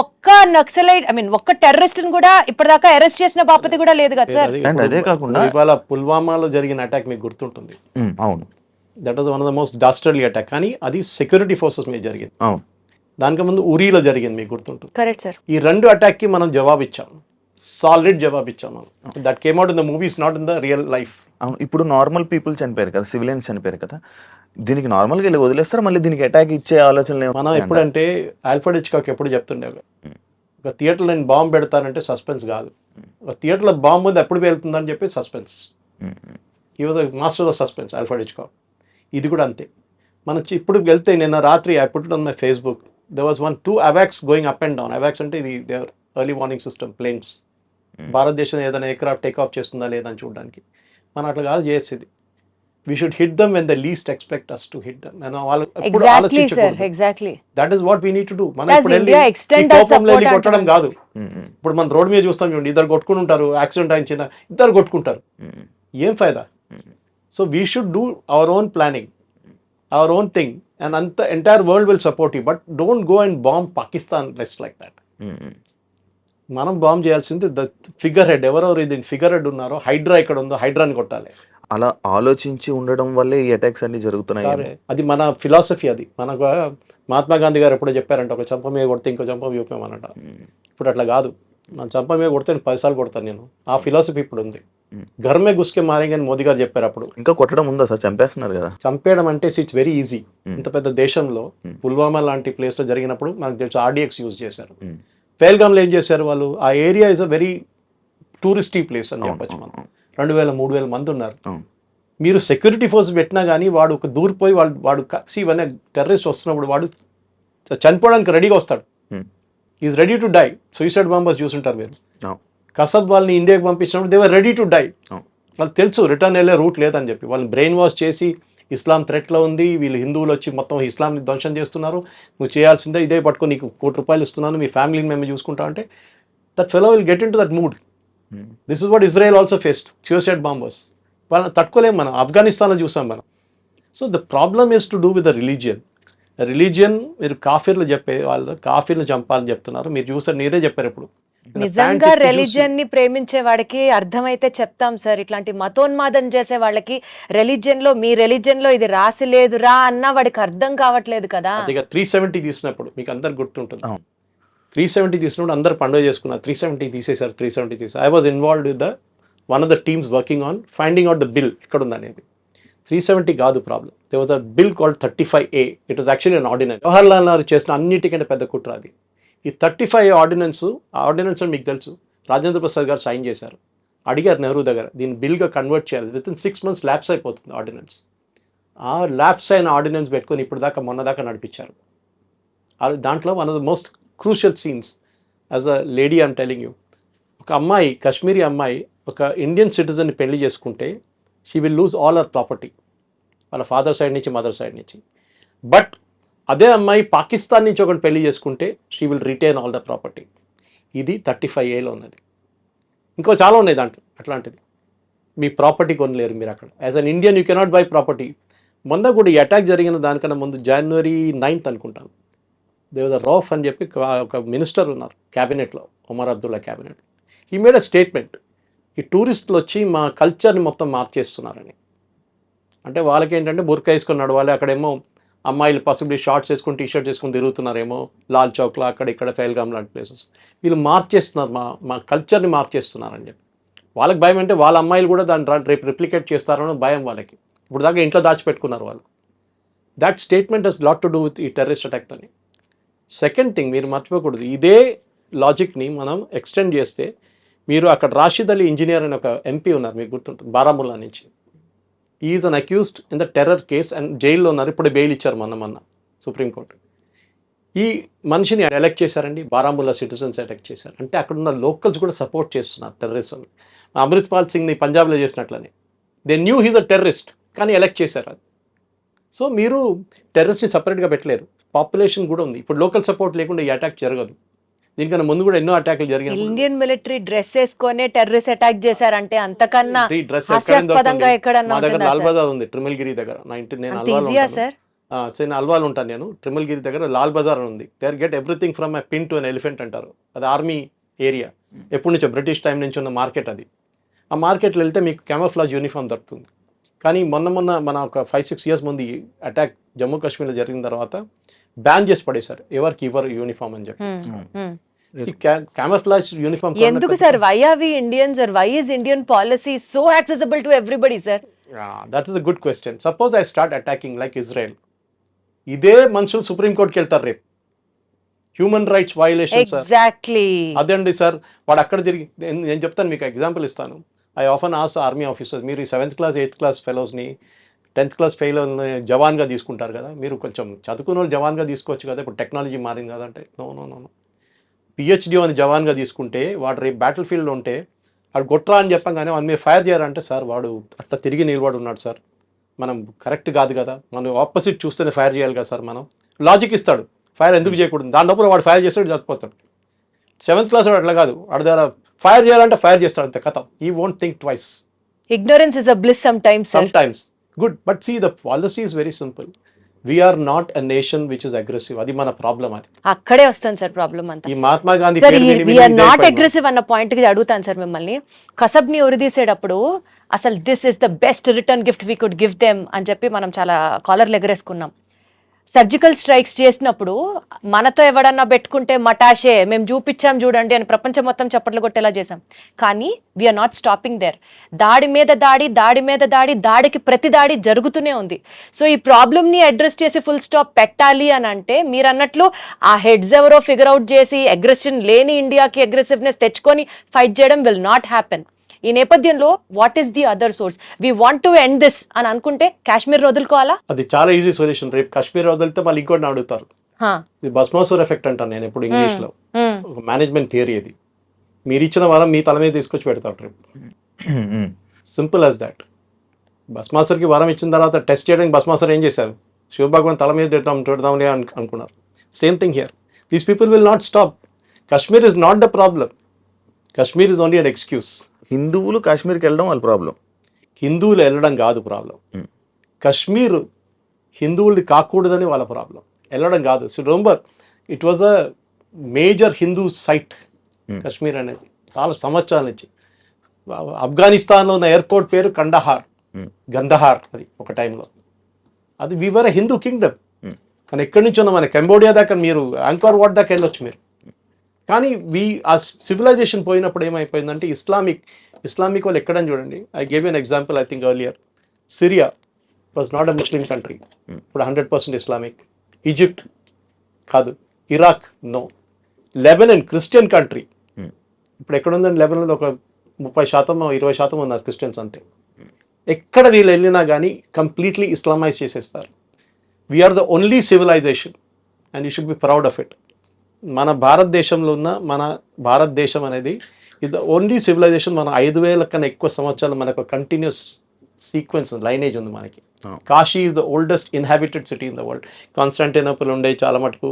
ఒక్క నక్సలైట్ ఒక్క టెర్రరిస్ట్ ని కూడా ఇప్పటిదాకా అరెస్ట్ చేసిన బాపతి కూడా లేదు కదా సార్. అండ్ అదే కాకుండా ఇవాళ పుల్వామాలో జరిగిన అటాక్ మీకు గుర్తుంటుంది. అవును, that was one of the most dastardly attack. కానీ అది సెక్యూరిటీ ఫోర్సెస్ మీద జరిగింది. అవును, దానికి ముందు ఉరీలో జరిగింది, మీకు గుర్తుంటుంది. Correct sir. ఈ 2 అటాక్ కి మనం జవాబు ఇచ్చాం, సాలిడ్ జవాబు ఇచ్చాం మనం. That came out in the movies, not in the real life. అవును. ఇప్పుడు నార్మల్ పీపుల్ చనిపోయారు కదా, సివిలియన్స్ చనిపోయారు కదా, దీనికి నార్మల్గా వెళ్ళి వదిలేస్తారు, మళ్ళీ దీనికి అటాక్ ఇచ్చే ఆలోచన మనం ఎప్పుడంటే ఆల్ఫ్రెడ్ హిచ్కాక్ ఎప్పుడు చెప్తుండే, ఒక థియేటర్లో నేను బాంబు పెడతానంటే సస్పెన్స్ కాదు, ఒక థియేటర్లో బాంబు ఉంది ఎప్పుడు వెళ్తుందని చెప్పి సస్పెన్స్. ఈ was master of suspense Alfred Hitchcock. ఇది కూడా అంతే. మనం ఇప్పుడు వెళ్తే నిన్న రాత్రి I put it on my Facebook, there was 2 AWACS going up and down. AWACS అంటే ఇది their early warning system, planes. భారతదేశం ఏదైనా ఎయిర్క్రాఫ్ట్ టేక్ ఆఫ్ చేస్తుందా లేదని చూడడానికి. మనం అట్లా కాదు చేసేది. We should hit them when they least expect us to hit them. Exactly. That is what we need to do. మనం Does ఇప్పుడు India extend that support కొట్టడం కాదు. ఇప్పుడు మన రోడ్ మీద చూస్తాం చూడండి, ఇద్దరు కొట్టుకుని ఉంటారు, యాక్సిడెంట్ అయిన ఇద్దరు కొట్టుకుంటారు, ఏం ఫైదా? So we should do our own planning. our own thing, and the entire world will support you, but don't go and bomb Pakistan just like that. మనం బాంబ్ చేయాల్సింది ద ఫిగర్ హెడ్, ఎవరెవరు ఇది figure head ఉన్నారో, హైడ్రా ఇక్కడ ఉందో హైడ్రాని కొట్టాలి. అలా ఆలోచించి ఉండడం వల్లే ఈ అటాక్స్ అన్ని జరుగుతున్నాయి. అది మన ఫిలాసఫీ. అది మనకు మహాత్మా గాంధీ గారు ఎప్పుడో చెప్పారంట, ఒక చంప మీద కొడితే ఇంకో చంప చూపామన్నట. ఇప్పుడు అట్లా కాదు, నా చంప మీద కొడితే 10 సార్లు కొడతాను నేను. ఆ ఫిలాసఫీ ఇప్పుడు ఉంది. ఘర్మే గుస్కే మారేంగే అని మోదీ గారు చెప్పారు అప్పుడు. ఇంకా కొట్టడం ఉందా సార్? చంపేస్తున్నారు కదా. చంపేయడం అంటే ఇట్స్ వెరీ ఈజీ. ఇంత పెద్ద దేశంలో పుల్వామా లాంటి ప్లేస్లో జరిగినప్పుడు మనకు తెలుసు ఆర్డీఎక్స్ యూజ్ చేశారు. పేల్గామ్లో ఏం చేశారు వాళ్ళు? ఆ area is a very touristy place అని చెప్పొచ్చు. మనం 2000-3000 మంది ఉన్నారు. మీరు సెక్యూరిటీ ఫోర్స్ పెట్టినా కానీ వాడు ఒక దూరిపోయి వాడు ఇవన్నీ టెర్రరిస్ట్ వస్తున్నప్పుడు వాడు చనిపోవడానికి రెడీగా వస్తాడు. Is ready to die. Suicide bombers చూసుంటారు మీరు. కసబ్ వాళ్ళని ఇండియాకి పంపించినప్పుడు they were ready to die. వాళ్ళకి తెలుసు రిటర్న్ వెళ్ళే రూట్ లేదని చెప్పి. వాళ్ళని బ్రెయిన్ వాష్ చేసి ఇస్లాం థ్రెట్లో ఉంది, వీళ్ళు హిందువులు వచ్చి మొత్తం ఇస్లాంని ధ్వంసం చేస్తున్నారు, నువ్వు చేయాల్సిందే ఇదే పట్టుకొని నీకు ₹1 ఇస్తున్నాను, మీ ఫ్యామిలీని మేము చూసుకుంటా అంటే that fellow will get in to that mood. This is what Israel also faced, suicide bombers. వాళ్ళని తట్టుకోలేం మనం. ఆఫ్ఘనిస్తాన్లో చూసాం మనం. So the problem is to do with the religion. మీరు కాఫీర్లు చెప్పే వాళ్ళు కాఫీర్లు చంపాలని చెప్తున్నారు. మీరు చూసారు, మీరే చెప్పారు ఇప్పుడు. నిజంగా రిలీజియన్ ని ప్రేమించే వాడికి అర్థమైతే చెప్తాం సార్. ఇట్లాంటి మతోన్మాదం చేసే వాళ్ళకి మీ రిలీజియన్ లో ఇది రాసి లేదురా అన్న వాడికి అర్థం కావట్లేదు కదా. 370 తీసినప్పుడు మీకు అందరు గుర్తుంటుంది. 370 తీసినప్పుడు అందరు పండుగ చేసుకున్నారు. 370 తీసేశారు. 370 తీసారు. I was involved with one of the teams working on finding out the bill ఎక్కడ ఉందనేది. 370 కాదు problem. They was a bill called 35A. It was actually an ordinance. Jawaharlal Nehru చేసిన అన్నిటికంటే పెద్ద కుట్ర అది. ఈ 35A ఆర్డినెన్స్ మీకు తెలుసు, రాజేంద్ర ప్రసాద్ గారు సైన్ చేశారు. అడిగారు నెహ్రూ దగ్గర, దీన్ని బిల్గా కన్వర్ట్ చేయాలి. విత్ ఇన్ 6 months ల్యాప్స్ అయిపోతుంది ఆర్డినెన్స్. ఆ ల్యాప్స్ అయిన ఆర్డినెన్స్ పెట్టుకొని ఇప్పుడు మొన్న దాకా నడిపించారు. దాంట్లో one of the most crucial scenes as a lady I'm telling you, ఒక అమ్మాయి, కాశ్మీరీ అమ్మాయి ఒక ఇండియన్ సిటిజన్ని పెళ్లి చేసుకుంటే she will lose all our property, వాళ్ళ ఫాదర్ సైడ్ నుంచి మదర్ సైడ్ నుంచి. బట్ అదే అమ్మాయి పాకిస్తాన్ నుంచి ఒకటి పెళ్లి చేసుకుంటే she will retain all the property. ఇది 35Aలో ఉన్నది. ఇంకో చాలా ఉన్నాయి దాంట్లో అట్లాంటిది. మీ ప్రాపర్టీ కొనలేరు మీరు అక్కడ. As an Indian you cannot by property. మొన్న కూడా ఈ అటాక్ జరిగిన దానికన్నా ముందు January 9th అనుకుంటాను, దేవద రౌఫ్ అని చెప్పి ఒక మినిస్టర్ ఉన్నారు క్యాబినెట్లో, Omar Abdullah cabinet. He made a statement, ఈ టూరిస్టులు వచ్చి మా కల్చర్ని మొత్తం మార్చేస్తున్నారని. అంటే వాళ్ళకి ఏంటంటే బుర్కా వేసుకొని నడవాలి, అక్కడేమో అమ్మాయిలు పాసిబిలీ షార్ట్స్ వేసుకొని టీషర్ట్ వేసుకొని తిరుగుతున్నారేమో లాల్ చౌక్లో అక్కడ ఇక్కడ ఫెయిల్గామ్ లాంటి ప్లేసెస్. వీళ్ళు మార్చేస్తున్నారు, మా కల్చర్ని మార్చేస్తున్నారని చెప్పి. వాళ్ళకి భయం అంటే వాళ్ళ అమ్మాయిలు కూడా దాన్ని రేపు రిప్లికేట్ చేస్తారని భయం వాళ్ళకి. ఇప్పుడు దాకా ఇంట్లో దాచిపెట్టుకున్నారు వాళ్ళు. That statement has lot to do with ఈ టెర్రరిస్ట్ అటాక్ అని. సెకండ్ థింగ్ మీరు మర్చిపోకూడదు, ఇదే లాజిక్ని మనం ఎక్స్టెండ్ చేస్తే మీరు అక్కడ రాషిద్ అలీ ఇంజనీర్ అని ఒక ఎంపీ ఉన్నారు, మీకు గుర్తుంటుంది, బారాముల్లా నుంచి. Is an accused in the terror case and జైల్లో ఉన్నారు. ఇప్పుడు బెయిల్ ఇచ్చారు మొన్న సుప్రీంకోర్టు. ఈ మనిషిని ఎలెక్ట్ చేశారండి, బారాముల్లా సిటిజన్స్ ఎలెక్ట్ చేశారు. అంటే అక్కడ ఉన్న లోకల్స్ కూడా సపోర్ట్ చేస్తున్నారు టెర్రరిజం. అమృత్పాల్ సింగ్ని పంజాబ్లో చేసినట్లనే they knew he's a terrorist, కానీ ఎలెక్ట్ చేశారు అది. సో మీరు టెర్రరిస్ట్ని సపరేట్గా పెట్టలేరు, పాపులేషన్ కూడా ఉంది. ఇప్పుడు లోకల్ సపోర్ట్ లేకుండా ఈ అటాక్ జరగదు. దీనికన్నా ముందు కూడా ఎన్నో అటాక్లు జరిగాయి. ఇండియన్ మిలిటరీ డ్రెస్ వేసుకొని టెర్రరిస్ట్ అటాక్ చేశారంటే అంతకన్నా హాస్యాస్పదంగా ఎక్కడన్నా మా దగ్గర లాల్ బజార్ ఉంది ట్రిమల్గిరి దగ్గర. నేను అల్వాల్ ఉంటాను, నేను ట్రిమల్గిరి దగ్గర లాల్ బజార్ ఉంది. There get everything from a pin to an elephant అంటారు. అది ఆర్మీ ఏరియా, ఎప్పటి నుంచో బ్రిటిష్ టైం నుంచి ఉన్న మార్కెట్ అది. ఆ మార్కెట్లో వెళ్తే మీకు క్యామోఫ్లాజ్ యూనిఫామ్ దొరుకుతుంది. కానీ మొన్న మన ఒక 5-6 years ముందు ఈ అటాక్ జమ్మూ కాశ్మీర్లో జరిగిన తర్వాత బ్యాన్ చేసి పడేశారు, ఎవరికి ఇవ్వరు యూనిఫామ్ అని చెప్పి. Camouflage uniform. ఎందుకు sir? why are we Indians or why is Indian policy so accessible to everybody, sir? Yeah, that is a good question. Suppose I start attacking like Israel. ఇదే మనుషులు supreme కోర్టుకి వెళ్తారు రేపు. Human rights violation sir. Exactly అదండి sir. వాడు అక్కడ తిరిగి, నేను చెప్తాను మీకు ఎగ్జాంపుల్ ఇస్తాను. I often ask army officers, మీరు ఈ 7th class 8th class ఫెలోస్ని 10th class ఫెయిల్ జవాన్గా తీసుకుంటారు కదా, మీరు కొంచెం చదువుకున్న వాళ్ళు జవాన్గా తీసుకోవచ్చు కదా, ఇప్పుడు టెక్నాలజీ మారింది కదా అంటే నో. PhD అని జవాన్గా తీసుకుంటే వాడు రేపు బ్యాటిల్ ఫీల్డ్లో ఉంటే వాడు గొట్రా అని చెప్పగానే వాడు మీరు ఫైర్ చేయాలంటే సార్ వాడు అట్లా తిరిగి నిలబడి ఉన్నాడు సార్, మనం కరెక్ట్ కాదు కదా, మనం ఆపోజిట్ చూస్తేనే ఫైర్ చేయాలి కదా సార్, మనం లాజిక్ ఇస్తాడు ఫైర్ ఎందుకు చేయకూడదు. దాని లోపల వాడు ఫైర్ చేస్తాడు, చచ్చిపోతాడు. 7th class వాడు అట్లా కాదు, వాడి దగ్గర ఫైర్ చేయాలంటే ఫైర్ చేస్తాడు, అంతే కథ. ఈ won't think twice. Ignorance is a bliss sometimes, sir. Sometimes. Good. But see, the policy is very simple. We are not a nation which is aggressive. అది మన ప్రాబ్లం. అది అక్కడే వస్తాను సార్ ప్రాబ్లం అంతా. ఈ మహాత్మా గాంధీ సార్ పేరు విని విని వీఆర్ ఇదే నాట్ అయిపోయింది. అగ్రెసివ్ అన్న పాయింట్ కి అడుగుతాను సార్ మిమ్మల్ని. కసబ్ని ఉరిదీసేటప్పుడు అసలు this is the best return gift we could give them అని చెప్పి మనం చాలా కాలర్లు ఎగరేసుకున్నాం. సర్జికల్ స్ట్రైక్స్ చేసినప్పుడు మనతో ఎవడన్నా పెట్టుకుంటే మటాషే మేము చూపించాం చూడండి అని ప్రపంచం మొత్తం చప్పట్లు కొట్టేలా చేసాం. కానీ వీఆర్ నాట్ స్టాపింగ్ దేర్. దాడి మీద దాడి, దాడి మీద దాడి, దాడికి ప్రతి దాడి జరుగుతూనే ఉంది. సో ఈ ప్రాబ్లమ్ని అడ్రస్ చేసి ఫుల్ స్టాప్ పెట్టాలి అని అంటే మీరు అన్నట్లు ఆ హెడ్స్ ఎవరో ఫిగర్ అవుట్ చేసి అగ్రెషన్ లేని ఇండియాకి అగ్రెసివ్నెస్ తెచ్చుకొని ఫైట్ చేయడం విల్ నాట్ హ్యాపెన్. ఈ నేపథ్యంలో what is the other source? We want to end this అని అనుకుంటే కాశ్మీర్ వదులుకోవాలా? అది చాలా ఈజీ సొల్యూషన్. రేపు కాశ్మీర్ వదిలితే మళ్ళీ ఇంకోటి అడుగుతారు. ఇది భస్మాసుర్ ఎఫెక్ట్ అంటాను నేను ఎప్పుడు ఇంగ్లీష్ లో. ఒక మేనేజ్మెంట్ థియరీ అది. మీరు ఇచ్చిన వారం మీ తల మీద తీసుకొచ్చి పెడతారు రేపు. Simple as that. భస్మాసుర్కి వరం ఇచ్చిన తర్వాత టెస్ట్ చేయడానికి భస్మాసుర్ ఏం చేశారు? శివభగవాన్ తల మీద పెడదామని అనుకున్నారు. Same thing here. These people will not stop. Kashmir is not the problem. Kashmir is only an excuse. హిందువులు కాశ్మీర్కి వెళ్ళడం వాళ్ళ ప్రాబ్లం. హిందువులు వెళ్ళడం కాదు ప్రాబ్లం. కాశ్మీర్ హిందువులది కాకూడదని వాళ్ళ ప్రాబ్లం. వెళ్ళడం కాదు. So remember it was a major Hindu site Kashmir అనేది చాలా సంవత్సరాల నుంచి. ఆఫ్ఘనిస్తాన్లో ఉన్న ఎయిర్పోర్ట్ పేరు కండహార్, గంధహార్. అది ఒక టైంలో అది వీవర్ హిందూ కింగ్డమ్. కానీ ఎక్కడి నుంచి ఉన్న మన కంబోడియా దాకా మీరు యాంకార్ వాట్ దాకా వెళ్ళొచ్చు మీరు. కానీ ఆ సివిలైజేషన్ పోయినప్పుడు ఏమైపోయిందంటే ఇస్లామిక్ వాళ్ళు ఎక్కడని చూడండి. I gave an example I think earlier. Syria was not a Muslim country, ఇప్పుడు 100% ఇస్లామిక్. ఈజిప్ట్ కాదు, Iraq no. Lebanon Christian country, ఇప్పుడు ఎక్కడుందండి లెబనన్లో? ఒక 30% 20% ఉన్నారు క్రిస్టియన్స్ అంతే. ఎక్కడ వీళ్ళు వెళ్ళినా కానీ కంప్లీట్లీ ఇస్లామైజ్ చేసేస్తారు. We are the only civilisation and you should be proud of it. మన భారతదేశంలో ఉన్న మన భారతదేశం అనేది ఇది ద ఓన్లీ సివిలైజేషన్. మన 5,000 కన్నా ఎక్కువ సంవత్సరాలు మనకు కంటిన్యూస్ సీక్వెన్స్ లైనేజ్ ఉంది మనకి. Kashi is the oldest inhabited city in the world. Constantinople ఉండే, చాలా మటుకు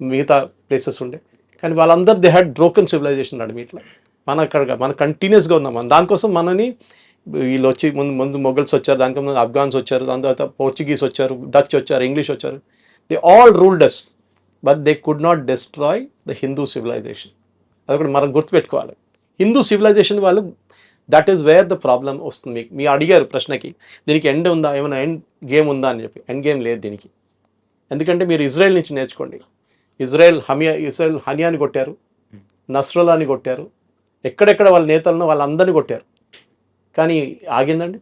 మిగతా ప్లేసెస్ ఉండే. కానీ వాళ్ళందరూ దే హ్యాడ్ బ్రోకెన్ సివిలైజేషన్ అడిమిట్లో. మన కంటిన్యూస్గా ఉన్నాం. మనం దానికోసం మనని వీళ్ళు వచ్చి ముందు మొఘల్స్ వచ్చారు, దానికి ముందు ఆఫ్ఘాన్స్ వచ్చారు, దాని తర్వాత పోర్చుగీస్ వచ్చారు, డచ్ వచ్చారు, ఇంగ్లీష్ వచ్చారు. They all ruled us but they could not destroy the Hindu civilisation. అది కూడా మనం గుర్తుపెట్టుకోవాలి. హిందూ సివిలైజేషన్ వాళ్ళు that is where the problem వస్తుంది. మీరు అడిగారు ప్రశ్నకి దీనికి ఎండ్ ఉందా, ఏమైనా ఎండ్ గేమ్ ఉందా అని చెప్పి. ఎండ్ గేమ్ లేదు దీనికి. ఎందుకంటే మీరు ఇజ్రాయెల్ నుంచి నేర్చుకోండి. ఇజ్రాయెల్ హనియాని కొట్టారు, నస్రుల్లాని కొట్టారు, ఎక్కడెక్కడ వాళ్ళ నేతలను వాళ్ళందరినీ కొట్టారు. కానీ ఆగిందండి?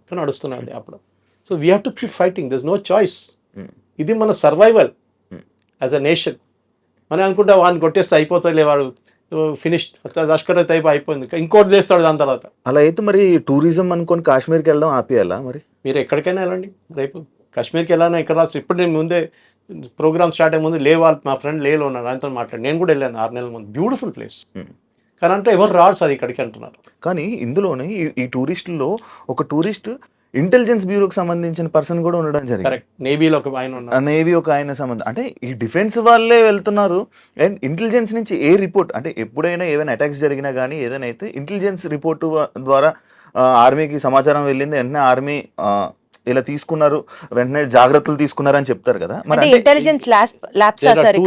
కానీ నడుస్తున్నది అప్పుడు. So we have to keep fighting. This no choice. ఇది మన సర్వైవల్ యాజ్ అ నేషన్. మనం అనుకుంటా వాడిని కొట్టేస్తే అయిపోతాయి, వాడు ఫినిష్డ్, లష్కర్ తైబా అయిపోయింది, ఇంకోటి చేస్తాడు దాని తర్వాత. అలా అయితే మరి టూరిజం అనుకొని కాశ్మీర్కి వెళ్ళడం ఆపేయాలా? మరి మీరు ఎక్కడికైనా వెళ్ళండి. రేపు కాశ్మీర్కి వెళ్ళాలని ఎక్కడ రాసి ఇప్పుడు నేను ముందే ప్రోగ్రామ్ స్టార్ట్ అయ్యే ముందు మా ఫ్రెండ్ లేలో ఉన్నాడు, ఆయనతో మాట్లాడి నేను కూడా వెళ్ళాను 6 నెలల ముందు. Beautiful place. కానీ అంటే ఎవరు రాడు సార్ ఇక్కడికి అంటున్నారు. కానీ ఇందులోనే ఈ టూరిస్టుల్లో ఒక టూరిస్ట్ ఇంటెలిజెన్స్ బ్యూరోకి సంబంధించిన పర్సన్ కూడా ఉండడం జరిగింది. కరెక్ట్. నేవీలో ఒక ఆయన ఉన్నారు. నేవీ ఒక ఆయన సంబంధం అంటే ఈ డిఫెన్స్ వాళ్ళే వెళ్తున్నారు. అండ్ ఇంటెలిజెన్స్ నుంచి ఏ రిపోర్ట్ అంటే ఎప్పుడైనా ఏదైనా అటాక్స్ జరిగినా కానీ ఏదైనా అయితే ఇంటెలిజెన్స్ రిపోర్ట్ ద్వారా ఆర్మీకి సమాచారం వెళ్ళింది, వెంటనే ఆర్మీ ఇలా తీసుకున్నారు, వెంటనే జాగ్రత్తలు తీసుకున్నారు అని చెప్తారు కదా. మరి ఇంటెలిజెన్స్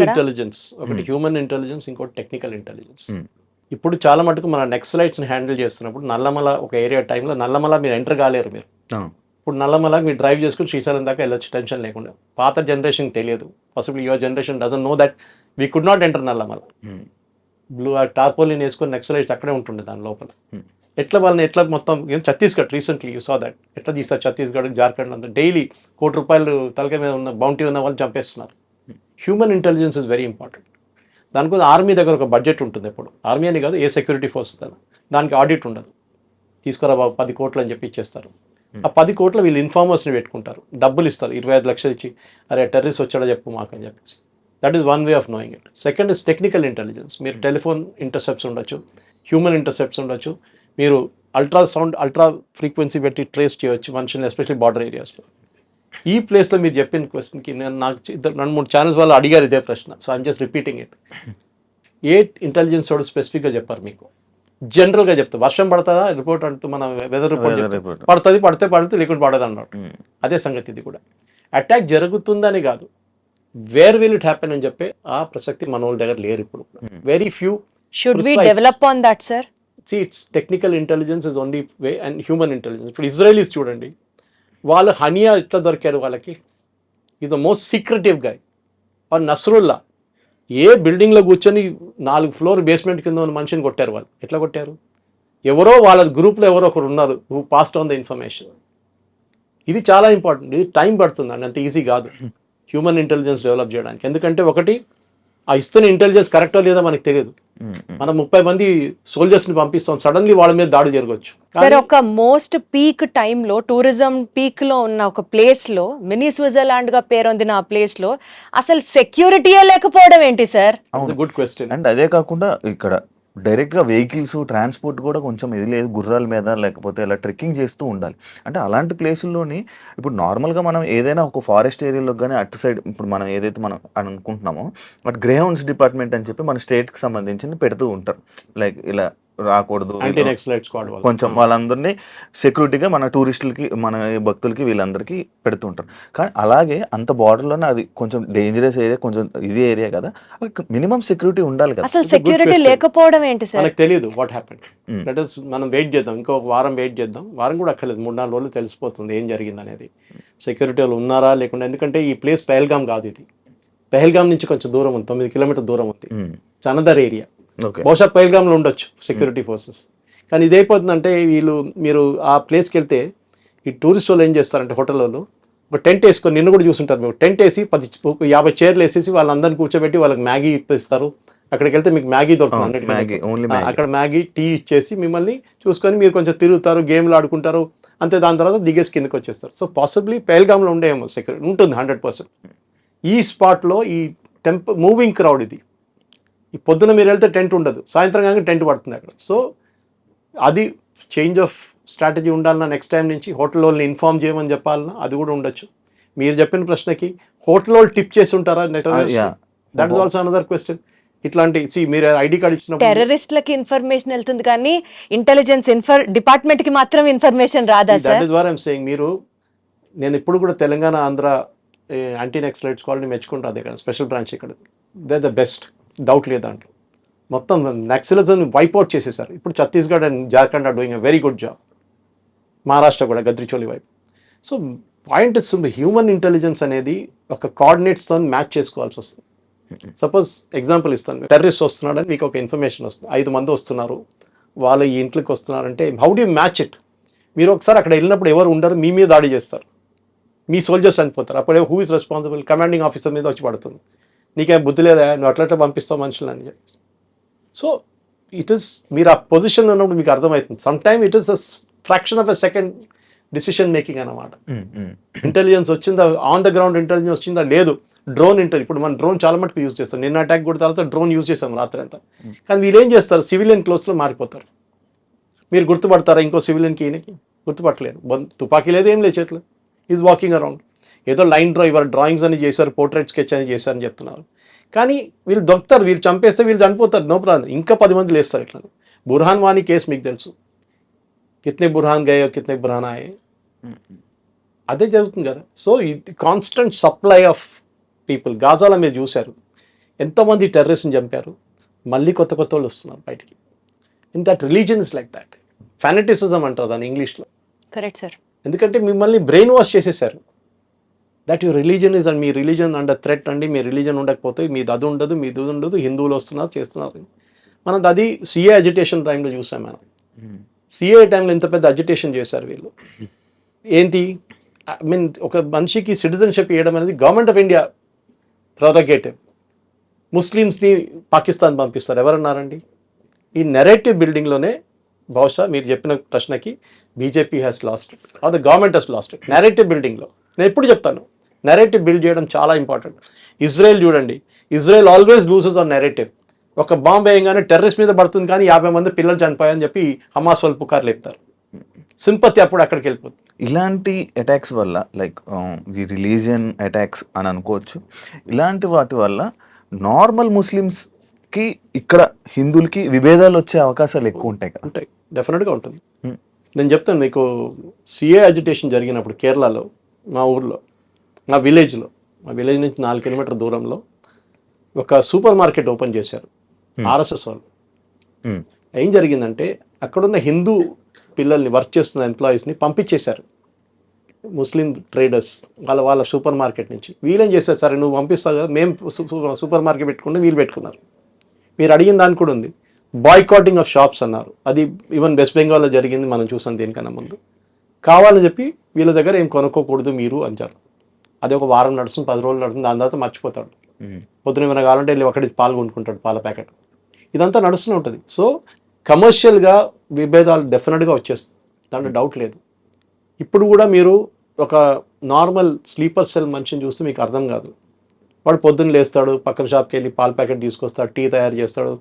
ఇంటెలిజెన్స్ ఒకటి హ్యూమన్ ఇంటెలిజెన్స్, ఇంకోటి టెక్నికల్ ఇంటెలిజెన్స్. ఇప్పుడు చాలా మటుకు మన నెక్సలైట్స్ని హ్యాండిల్ చేస్తున్నప్పుడు నల్లమల ఒక ఏరియా టైంలో నల్లమల మీరు ఎంటర్ కాలేరు. మీరు ఇప్పుడు నల్లమల మీరు డ్రైవ్ చేసుకుని శ్రీశైలం దాకా వెళ్ళొచ్చు టెన్షన్ లేకుండా. పాత జనరేషన్ తెలియదు. Possible your generation doesn't know that we could not enter Nallamala. Blue tarpaulin వేసుకొని నెక్సలైట్స్ అక్కడే ఉంటుండే దాని లోపల. ఎట్లా మొత్తం Chhattisgarh recently you saw that ఎట్లా తీస్తారు. ఛత్తీస్గఢ్, జార్ఖండ్ అంతా డైలీ ₹1 కోటి తలకాయ మీద ఉన్న బౌంటీ ఉన్న వాళ్ళు చంపేస్తున్నారు. Human intelligence is very important. దానికోసం ఆర్మీ దగ్గర ఒక బడ్జెట్ ఉంటుంది. ఎప్పుడు ఆర్మీ అని కాదు, ఏ సెక్యూరిటీ ఫోర్స్ దానికి ఆడిట్ ఉండదు. తీసుకురా బాబు 10 కోట్లు అని చెప్పి ఇచ్చేస్తారు. ఆ 10 కోట్లు వీళ్ళు ఇన్ఫార్మర్స్ని పెట్టుకుంటారు, డబ్బులు ఇస్తారు 25 లక్షలు ఇచ్చి, అరే టెర్రరిస్ట్ వచ్చాడో చెప్పు మాకు అని చెప్పేసి. That is one way of knowing it. Second is technical intelligence. మీరు టెలిఫోన్ ఇంటర్సెప్ట్స్ ఉండొచ్చు, హ్యూమన్ ఇంటర్సెప్ట్స్ ఉండొచ్చు, మీరు అల్ట్రా ఫ్రీక్వెన్సీ పెట్టి ట్రేస్ చేయవచ్చు మనుషుల్ని, ఎస్పెషల్లీ బార్డర్ ఏరియాస్లో. ఈ ప్లేస్లో మీరు చెప్పిన క్వశ్చన్కి నేను నాకు 2-3 ఛానల్స్ వాళ్ళు అడిగారు ఇదే ప్రశ్న. So I'm just repeating it. A intelligence వాడు స్పెసిఫిక్గా చెప్పారు మీకు, జనరల్గా చెప్తారు. వర్షం పడుతుందా రిపోర్ట్ అంటూ మన వెదర్ రిపోర్ట్ పడుతుంది, పడితే లేకుంటే పడదు అన్నాడు. అదే సంగతి ఇది కూడా. అటాక్ జరుగుతుందని కాదు, వేర్ విల్ ఇట్ హ్యాపెన్ అని చెప్పే ఆ ప్రసక్తి మన వాళ్ళ దగ్గర లేరు ఇప్పుడు. Very few. Should we Precise. Develop on that sir? It's technical intelligence is only way and human intelligence. ఇప్పుడు ఇజ్రాయలీస్ చూడండి, వాళ్ళు హనియా ఎట్లా దొరికారు వాళ్ళకి, is the most secretive guy. Or Nasrallah ఏ బిల్డింగ్లో కూర్చొని 4 ఫ్లోర్ బేస్మెంట్ కింద ఉన్న మనిషిని కొట్టారు. వాళ్ళు ఎట్లా కొట్టారు? ఎవరో వాళ్ళ గ్రూప్లో ఎవరో ఒకరు ఉన్నారు who passed on the information. ఇది చాలా ఇంపార్టెంట్. ఇది టైం పడుతుంది అండి, అంత ఈజీ కాదు హ్యూమన్ ఇంటెలిజెన్స్ డెవలప్ చేయడానికి. ఎందుకంటే ఒకటి, ఆ ఇస్తున్న ఇంటెలిజెన్స్ కరెక్టో లేదో మనకు తెలియదు. మనం 30 మంది సోల్జర్స్ని పంపిస్తాం, సడన్లీ వాళ్ళ మీద దాడి జరగవచ్చు. సార్, ఒక మోస్ట్ పీక్ టైంలో టూరిజం పీక్ లో ఉన్న ఒక ప్లేస్ లో, మినీ స్విట్జర్లాండ్ గా పేరొందిన ఆ ప్లేస్ లో అసలు సెక్యూరిటీయే లేకపోవడం ఏంటి సార్? Good question. అండ్ అదే కాకుండా ఇక్కడ డైరెక్ట్గా వెహికల్స్ ట్రాన్స్పోర్ట్ కూడా కొంచెం ఇది లేదు, గుర్రాల మీద లేకపోతే ఇలా ట్రెక్కింగ్ చేస్తూ ఉండాలి. అంటే అలాంటి ప్లేసుల్లోని ఇప్పుడు నార్మల్గా మనం ఏదైనా ఒక ఫారెస్ట్ ఏరియాలో కానీ అటు సైడ్ ఇప్పుడు మనం ఏదైతే మనం అనుకుంటున్నామో బట్ గ్రేహౌండ్స్ డిపార్ట్మెంట్ అని చెప్పి మన స్టేట్కి సంబంధించి పెడుతూ ఉంటారు. లైక్ ఇలా రాకూడదు, యాంటీ నక్సలైట్ స్క్వాడ్ వాళ్ళు కొంచెం వాళ్ళందరినీ సెక్యూరిటీగా మన టూరిస్టులకి మన భక్తులకి వీళ్ళందరికీ పెడుతుంటారు. కానీ అలాగే అంత బార్డర్లోనే అది కొంచెం డేంజరస్ ఏరియా, కొంచెం ఇది ఏరియా కదా, మినిమం సెక్యూరిటీ ఉండాలి కదా. అసలు It's a good security question. లేకపోవడం ఏంటి సార్? మనకు తెలియదు వాట్ హ్యాపెండ్. దట్ ఇస్ మనం వెయిట్ చేద్దాం, ఇంకో వారం వెయిట్ చేద్దాం. వారం కూడా అక్కర్లేదు, 3-4 రోజులు తెలిసిపోతుంది ఏం జరిగింది అనేది. సెక్యూరిటీ వాళ్ళు ఉన్నారా లేకుండా. ఎందుకంటే ఈ ప్లేస్ పెహల్గాం కాదు, ఇది పెహల్గాం నుంచి కొంచెం దూరం ఉంది, 9 కిలోమీటర్ దూరం ఉంది. Another area. బహుశా పెహల్గాంలో ఉండొచ్చు సెక్యూరిటీ ఫోర్సెస్. కానీ ఇదైపోతుందంటే మీరు ఆ ప్లేస్కి వెళ్తే ఈ టూరిస్ట్ వాళ్ళు ఏం చేస్తారంటే హోటల్ వాళ్ళు ఒక టెంట్ వేసుకొని, నిన్ను కూడా చూసుంటారు మీరు, టెంట్ వేసి 50 చైర్లు వేసేసి వాళ్ళందరినీ కూర్చోబెట్టి వాళ్ళకి మ్యాగీ ఇప్పిస్తారు. అక్కడికి వెళ్తే మీకు మ్యాగీ దొరుకుతుంది, అక్కడ మ్యాగీ టీ ఇచ్చేసి మిమ్మల్ని చూసుకొని మీరు కొంచెం తిరుగుతారు, గేమ్లు ఆడుకుంటారు, అంతే. దాని తర్వాత దిగేసి కిందకి వచ్చేస్తారు. సో పాసిబ్లీ పెహల్గాంలో ఉండేమో సెక్యూరిటీ ఉంటుంది 100%. ఈ స్పాట్లో ఈ మూవింగ్ క్రౌడ్ ఇది. ఈ పొద్దున మీరు వెళ్తే టెంట్ ఉండదు, సాయంత్రం కానీ టెంట్ పడుతుంది అక్కడ. సో అది చేంజ్ ఆఫ్ స్ట్రాటజీ ఉండాలన్నా నెక్స్ట్ టైం నుంచి హోటల్ వాళ్ళని ఇన్ఫార్మ్ చేయమని చెప్పాలన్నా అది కూడా ఉండొచ్చు. మీరు చెప్పిన ప్రశ్నకి హోటల్ వాళ్ళు టిప్ చేసి ఉంటారా? That is also another question. ఇట్లాంటి మీరు ఐడి కార్డ్ ఇచ్చినప్పుడు టెర్రరిస్ట్లకి ఇన్ఫర్మేషన్ వెళ్తుంది కానీ ఇంటెలిజెన్స్ డిపార్ట్మెంట్ కి మాత్రం ఇన్ఫర్మేషన్ రాదా sir? That is what I am saying. నేను ఇప్పుడు కూడా తెలంగాణ ఆంధ్ర యాంటీ నక్సలైట్ స్క్వాడ్ని మెచ్చుకుంటాను. ఇక్కడ స్పెషల్ బ్రాంచ్ ఇక్కడ దే ద బెస్ట్, డౌట్ లేదు దాంట్లో. మొత్తం నక్సలిజం వైప్అవుట్ చేసేసారు. ఇప్పుడు Chhattisgarh and Jharkhand are doing a very good job. Maharashtra కూడా గద్రిచోలి వైపు. So point is human intelligence అనేది ఒక కోఆర్డినేట్స్తో మ్యాచ్ చేసుకోవాల్సి వస్తుంది. సపోజ్ ఎగ్జాంపుల్ ఇస్తాను, టెర్రరిస్ట్ వస్తున్నాడని మీకు ఒక ఇన్ఫర్మేషన్ వస్తుంది, 5 మంది వస్తున్నారు, వాళ్ళు ఈ ఇంట్లోకి వస్తున్నారంటే how do you match it? మీరు ఒకసారి అక్కడ వెళ్ళినప్పుడు ఎవరు ఉండరు, మీ మీద దాడి చేస్తారు, మీ సోల్జర్స్ చనిపోతారు. అప్పుడే who is responsible? Commanding officer మీద వచ్చి పడుతుంది. నీకేం బుద్ధి లేదా, నువ్వు అట్లా పంపిస్తావు మనుషులని చెప్పి. సో ఇట్ ఈస్, మీరు ఆ పొజిషన్లో ఉన్నప్పుడు మీకు అర్థమవుతుంది. Some time it is a fraction of a second decision making అన్నమాట. ఇంటెలిజెన్స్ వచ్చిందా, ఆన్ ద గ్రౌండ్ ఇంటెలిజెన్స్ వచ్చిందా లేదు. డ్రోన్ ఇప్పుడు మనం డ్రోన్ చాలా మటుకు యూజ్ చేస్తాం. నిన్న అటాక్ కూడా తర్వాత డ్రోన్ యూజ్ చేస్తాం రాత్రి అంతా. కానీ వీళ్ళు ఏం చేస్తారు, సివిలియన్ క్లోత్స్లో మారిపోతారు. మీరు గుర్తుపడతారా ఇంకో సివిలియన్కి? ఈయనకి గుర్తుపట్టలేరు, తుపాకీ లేదు, ఏం లేదు చేతులు, ఈజ్ వాకింగ్ అరౌండ్. ఏదో లైన్ డ్రాయింగ్స్ అని చేశారు, పోర్ట్రేట్ స్కెచ్ అని చేశారని చెప్తున్నారు. కానీ వీళ్ళు దొరుకుతారు, వీళ్ళు చంపేస్తే వీళ్ళు చనిపోతారు, నో ప్రాబ్లం. ఇంకా 10 మంది లేస్తారు ఇట్లా. బుర్హాన్ వానీ కేసు మీకు తెలుసు, కిత్నే బుర్హాన్ గయో కిత్నే బుర్హాన్ ఆయే, అదే జరుగుతుంది కదా. సో ఇది కాన్స్టెంట్ సప్లై ఆఫ్ పీపుల్. గాజాలో మీరు చూశారు ఎంతోమంది టెర్రరిస్ట్ని చంపారు, మళ్ళీ కొత్త వాళ్ళు వస్తున్నారు బయటికి. In that religion is like that. Fanaticism అంటారు దాన్ని ఇంగ్లీష్లో. Correct sir. ఎందుకంటే మిమ్మల్ని బ్రెయిన్ వాష్ చేసేసారు. That your religion is and me religion under threat అండి. మీ రిలీజన్ ఉండకపోతే మీది అది ఉండదు, మీది ఉండదు, హిందువులు వస్తున్నారు చేస్తున్నారు. మనం అది సిఏ అజిటేషన్ టైంలో చూసాం. మనం సిఏ టైంలో ఎంత పెద్ద అజిటేషన్ చేశారు వీళ్ళు. ఏంటి, ఐ మీన్ ఒక మనిషికి సిటిజన్షిప్ ఇవ్వడం అనేది గవర్నమెంట్ ఆఫ్ ఇండియా ప్రోరగేటివ్. ముస్లిమ్స్ని పాకిస్తాన్ పంపిస్తారు, ఎవరన్నారండి? ఈ నెరేటివ్ బిల్డింగ్లోనే బహుశా మీరు చెప్పిన ప్రశ్నకి BJP has lost it or the government has lost it. Narrative బిల్డింగ్లో నేను ఎప్పుడు చెప్తాను, నెరేటివ్ బిల్డ్ చేయడం చాలా ఇంపార్టెంట్. ఇజ్రాయెల్ చూడండి, Israel always loses on narrative. ఒక బాంబు వేయంగానే టెర్రరిస్ట్ మీద పడుతుంది, కానీ 50 మంది పిల్లలు చనిపోయాయని చెప్పి హమాస్ వాళ్ళు పుకార్లు లేపుతారు. సింపతి అప్పుడు అక్కడికి వెళ్ళిపోతుంది. ఇలాంటి అటాక్స్ వల్ల లైక్ ది రిలీజియన్ అటాక్స్ అని అనుకోవచ్చు. ఇలాంటి వాటి వల్ల నార్మల్ ముస్లిమ్స్కి ఇక్కడ హిందువులకి విభేదాలు వచ్చే అవకాశాలు ఎక్కువ ఉంటాయి కదా? ఉంటాయి, డెఫినెట్గా ఉంటుంది. నేను చెప్తాను మీకు, సిఏ అజిటేషన్ జరిగినప్పుడు కేరళలో మా ఊర్లో మా విలేజ్ నుంచి 4 కిలోమీటర్ దూరంలో ఒక సూపర్ మార్కెట్ ఓపెన్ చేశారు ఆర్ఎస్ఎస్ వాళ్ళు. ఏం జరిగిందంటే అక్కడున్న హిందూ పిల్లల్ని వర్క్ చేస్తున్న ఎంప్లాయీస్ని పంపించేశారు, ముస్లిం ట్రేడర్స్ వాళ్ళ సూపర్ మార్కెట్ నుంచి. వీళ్ళేం చేశారు, సరే నువ్వు పంపిస్తావు కదా, మేము సూపర్ మార్కెట్ పెట్టుకుంటే వీళ్ళు పెట్టుకున్నారు. మీరు అడిగిన దాని కూడా ఉంది, బాయ్కాటింగ్ ఆఫ్ షాప్స్ అన్నారు. అది ఈవెన్ వెస్ట్ బెంగాల్లో జరిగింది, మనం చూసాం దీనికన్నా ముందు. కావాలని చెప్పి వీళ్ళ దగ్గర ఏం కొనుక్కోకూడదు మీరు అంటారు. అది ఒక వారం నడుస్తుంది, 10 రోజులు నడుస్తుంది, దాని తర్వాత మర్చిపోతాడు. పొద్దున ఏమైనా కావాలంటే వెళ్ళి ఒకటి పాలు కొనుక్కుంటాడు, పాల ప్యాకెట్. ఇదంతా నడుస్తూనే ఉంటుంది. సో కమర్షియల్గా విభేదాలు డెఫినెట్గా వచ్చేస్తుంది, దాంట్లో డౌట్ లేదు. ఇప్పుడు కూడా మీరు ఒక నార్మల్ స్లీపర్ సెల్ మనిషిని చూస్తే మీకు అర్థం కాదు. వాడు పొద్దున్న లేస్తాడు, పక్కన షాప్కి వెళ్ళి పాల ప్యాకెట్ తీసుకొస్తాడు, టీ తయారు చేస్తాడు,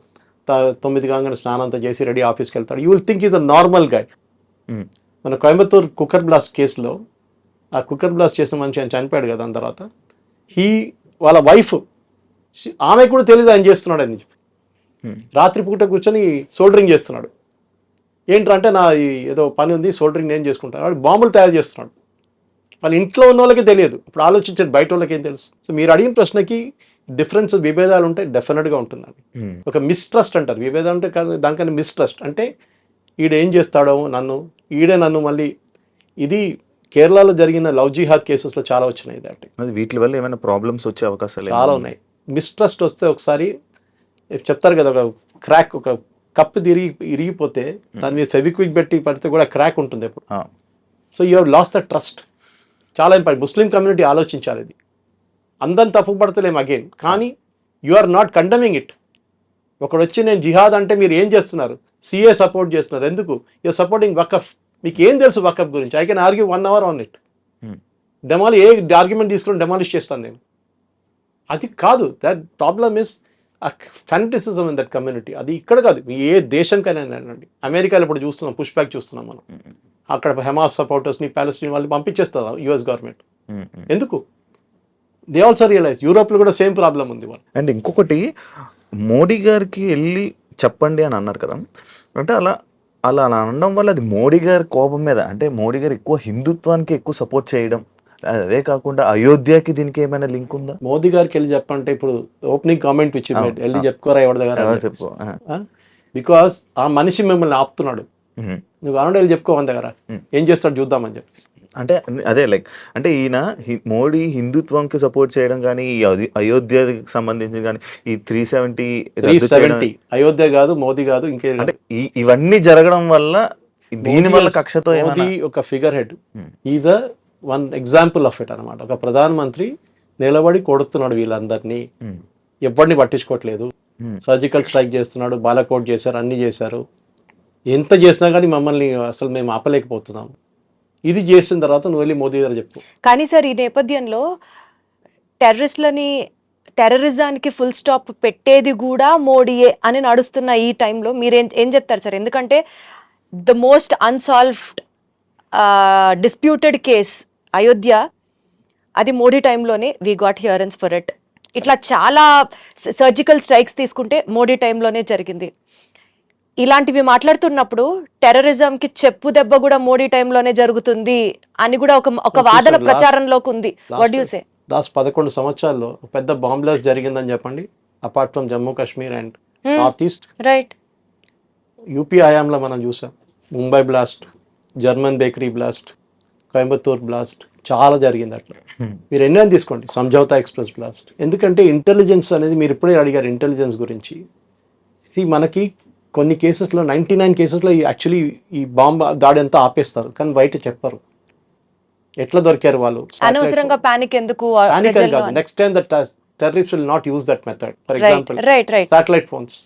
9 కాగానే స్నానం అంతా చేసి రెడీ ఆఫీస్కి వెళ్తాడు. You will think is a normal guy. మన కోయంబత్తూర్ కుక్కర్ బ్లాస్ట్ కేసులో ఆ కుక్కర్ బ్లాస్ట్ చేసిన మనిషి ఆయన చనిపోయాడు కదా, దాని తర్వాత వాళ్ళ వైఫ్ ఆమె కూడా తెలియదు ఆయన చేస్తున్నాడు అని చెప్పి రాత్రిపూట కూర్చొని సోల్డరింగ్ చేస్తున్నాడు. ఏంటంటే నా ఏదో పని ఉంది, సోల్డరింగ్ నేను చేసుకుంటాను. వాడు బాంబులు తయారు చేస్తున్నాడు. వాళ్ళ ఇంట్లో ఉన్న వాళ్ళకి తెలియదు. ఇప్పుడు ఆలోచించండి, బయట వాళ్ళకి ఏం తెలుసు. సో మీరు అడిగిన ప్రశ్నకి డిఫరెన్స్, విభేదాలు ఉంటే డెఫినెట్గా ఉంటుందండి. ఒక మిస్ట్రస్ట్ అంటారు, విభేదాలు అంటే దానికన్నా మిస్ట్రస్ట్ అంటే ఈడేం చేస్తాడో ఈడే నన్ను మళ్ళీ. ఇది కేరళలో జరిగిన లవ్ జిహాద్ కేసెస్లో చాలా వచ్చినాయి. అది వీటి వల్ల ఏమైనా ప్రాబ్లమ్స్ వచ్చే అవకాశాలు చాలా ఉన్నాయి. మిస్ట్రస్ట్ వస్తే ఒకసారి చెప్తారు కదా, ఒక క్రాక్, ఒక కప్పు ఇరిగిపోతే దాని మీద ఫెవిక్విక్ పెట్టి పడితే కూడా క్రాక్ ఉంటుంది ఎప్పుడు. So you have lost the trust. చాలా ఇంపార్టెంట్. ముస్లిం కమ్యూనిటీ ఆలోచించాలి. ఇది అందరిని తప్పు పడతలేము అగైన్, కానీ you are not condemning it. ఒకడు వచ్చి నేను జిహాద్ అంటే మీరు ఏం చేస్తున్నారు, సిఏ సపోర్ట్ చేస్తున్నారు, ఎందుకు? You're supporting Waqf. మీకు ఏం తెలుసు వకఫ్ గురించి? I can argue 1 hour on it. ఏ ఆర్గ్యుమెంట్ తీసుకుని డెమాలిష్ చేస్తాను నేను. అది కాదు. That problem is fanaticism in that community. అది ఇక్కడ కాదు, ఏ దేశంకైనా అండి. అమెరికాలో ఇప్పుడు చూస్తున్నాం, పుష్ బ్యాక్ చూస్తున్నాం మనం. అక్కడ హమాస్ సపోర్టర్స్ని, ప్యాలెస్టైన్ వాళ్ళని పంపించేస్తారు యుఎస్ గవర్నమెంట్. ఎందుకు? They also realise. యూరోప్లో కూడా సేమ్ ప్రాబ్లం ఉంది వాళ్ళు. అండ్ ఇంకొకటి, మోడీ గారికి వెళ్ళి చెప్పండి అని అన్నారు కదా, అంటే అలా అనడం వల్ల అది మోడీ గారి కోపం మీద, అంటే మోడీ గారు ఎక్కువ హిందుత్వానికి ఎక్కువ సపోర్ట్ చేయడం, అదే కాకుండా అయోధ్యకి దీనికి ఏమైనా లింక్ ఉందా? మోదీ గారికి వెళ్ళి చెప్పంటే ఇప్పుడు ఓపెనింగ్ కామెంట్ ఇచ్చి వెళ్ళి చెప్పుకోరా ఎవరి దగ్గర చెప్పు. బికాస్ ఆ మనిషి మిమ్మల్ని ఆపుతున్నాడు. నువ్వు కావాలంటే వెళ్ళి చెప్పుకో మన దగ్గర, ఏం చేస్తాడు చూద్దామని చెప్పి. అంటే అదే లైక్, అంటే ఈయన మోడీ హిందుత్వంకి సపోర్ట్ చేయడం కానీ, ఈ అయోధ్యకి సంబంధించి కానీ, ఈ 370 అయోధ్య కాదు, మోదీ కాదు, ఇంకే, అంటే ఇవన్నీ జరగడం వల్ల, దీని వల్ల కక్షతో మోదీ ఒక figure head. Is a one example of it అనమాట. ఒక ప్రధానమంత్రి నిలబడి కొడుతున్నాడు వీళ్ళందరినీ, ఎవరిని పట్టించుకోవట్లేదు. సర్జికల్ స్ట్రైక్ చేస్తున్నాడు, బాలకోట్ చేశారు, అన్ని చేశారు. ఎంత చేసినా కానీ మమ్మల్ని అసలు మేము ఆపలేకపోతున్నాం. ఇది చేసిన తర్వాత నువ్వు వెళ్ళి మోదీ గారు చెప్పు. కానీ సార్, ఈ నేపథ్యంలో టెర్రరిజానికి ఫుల్ స్టాప్ పెట్టేది కూడా మోడీయే అని నడుస్తున్న ఈ టైంలో మీరు ఏం చెప్తారు సార్? ఎందుకంటే the most unsolved disputed case Ayodhya, అది మోడీ టైంలోనే వీ గాట్ హియరెన్స్ ఫర్ ఇట్. ఇట్లా చాలా సర్జికల్ స్ట్రైక్స్ తీసుకుంటే మోడీ టైంలోనే జరిగింది. ఇలాంటివి మాట్లాడుతున్నప్పుడు టెర్రరిజంకి చెప్పు దెబ్బ కూడా మోడీ టైంలోనే జరుగుతుంది అని కూడా ఒక వాదన ప్రచారంలోకి ఉంది. What you say? లాస్ట్ 11 సంవత్సరాల్లో పెద్ద బాంబ్ బ్లాస్ట్ జరిగిందని చెప్పండి, apart from Jammu Kashmir and north east. Right. UP హయాంలో మనం చూసాం Mumbai blast, German bakery blast, Coimbatore blast, చాలా జరిగింది అట్లా. మీరు ఎన్నో తీసుకోండి, సంజౌతా ఎక్స్ప్రెస్ బ్లాస్ట్. ఎందుకంటే ఇంటెలిజెన్స్ అనేది, మీరు ఇప్పుడే అడిగారు ఇంటెలిజెన్స్ గురించి. మనకి కొన్ని కేసెస్లో 99 కేసెస్లో యాక్చువల్లీ ఈ బాంబ్ దాడి అంతా ఆపేస్తారు, కానీ బయట చెప్పరు ఎట్లా దొరికారు వాళ్ళు. అనవసరంగా పానిక్ ఎందుకు? Next time that terrorist will not use that method. For example satellite phones,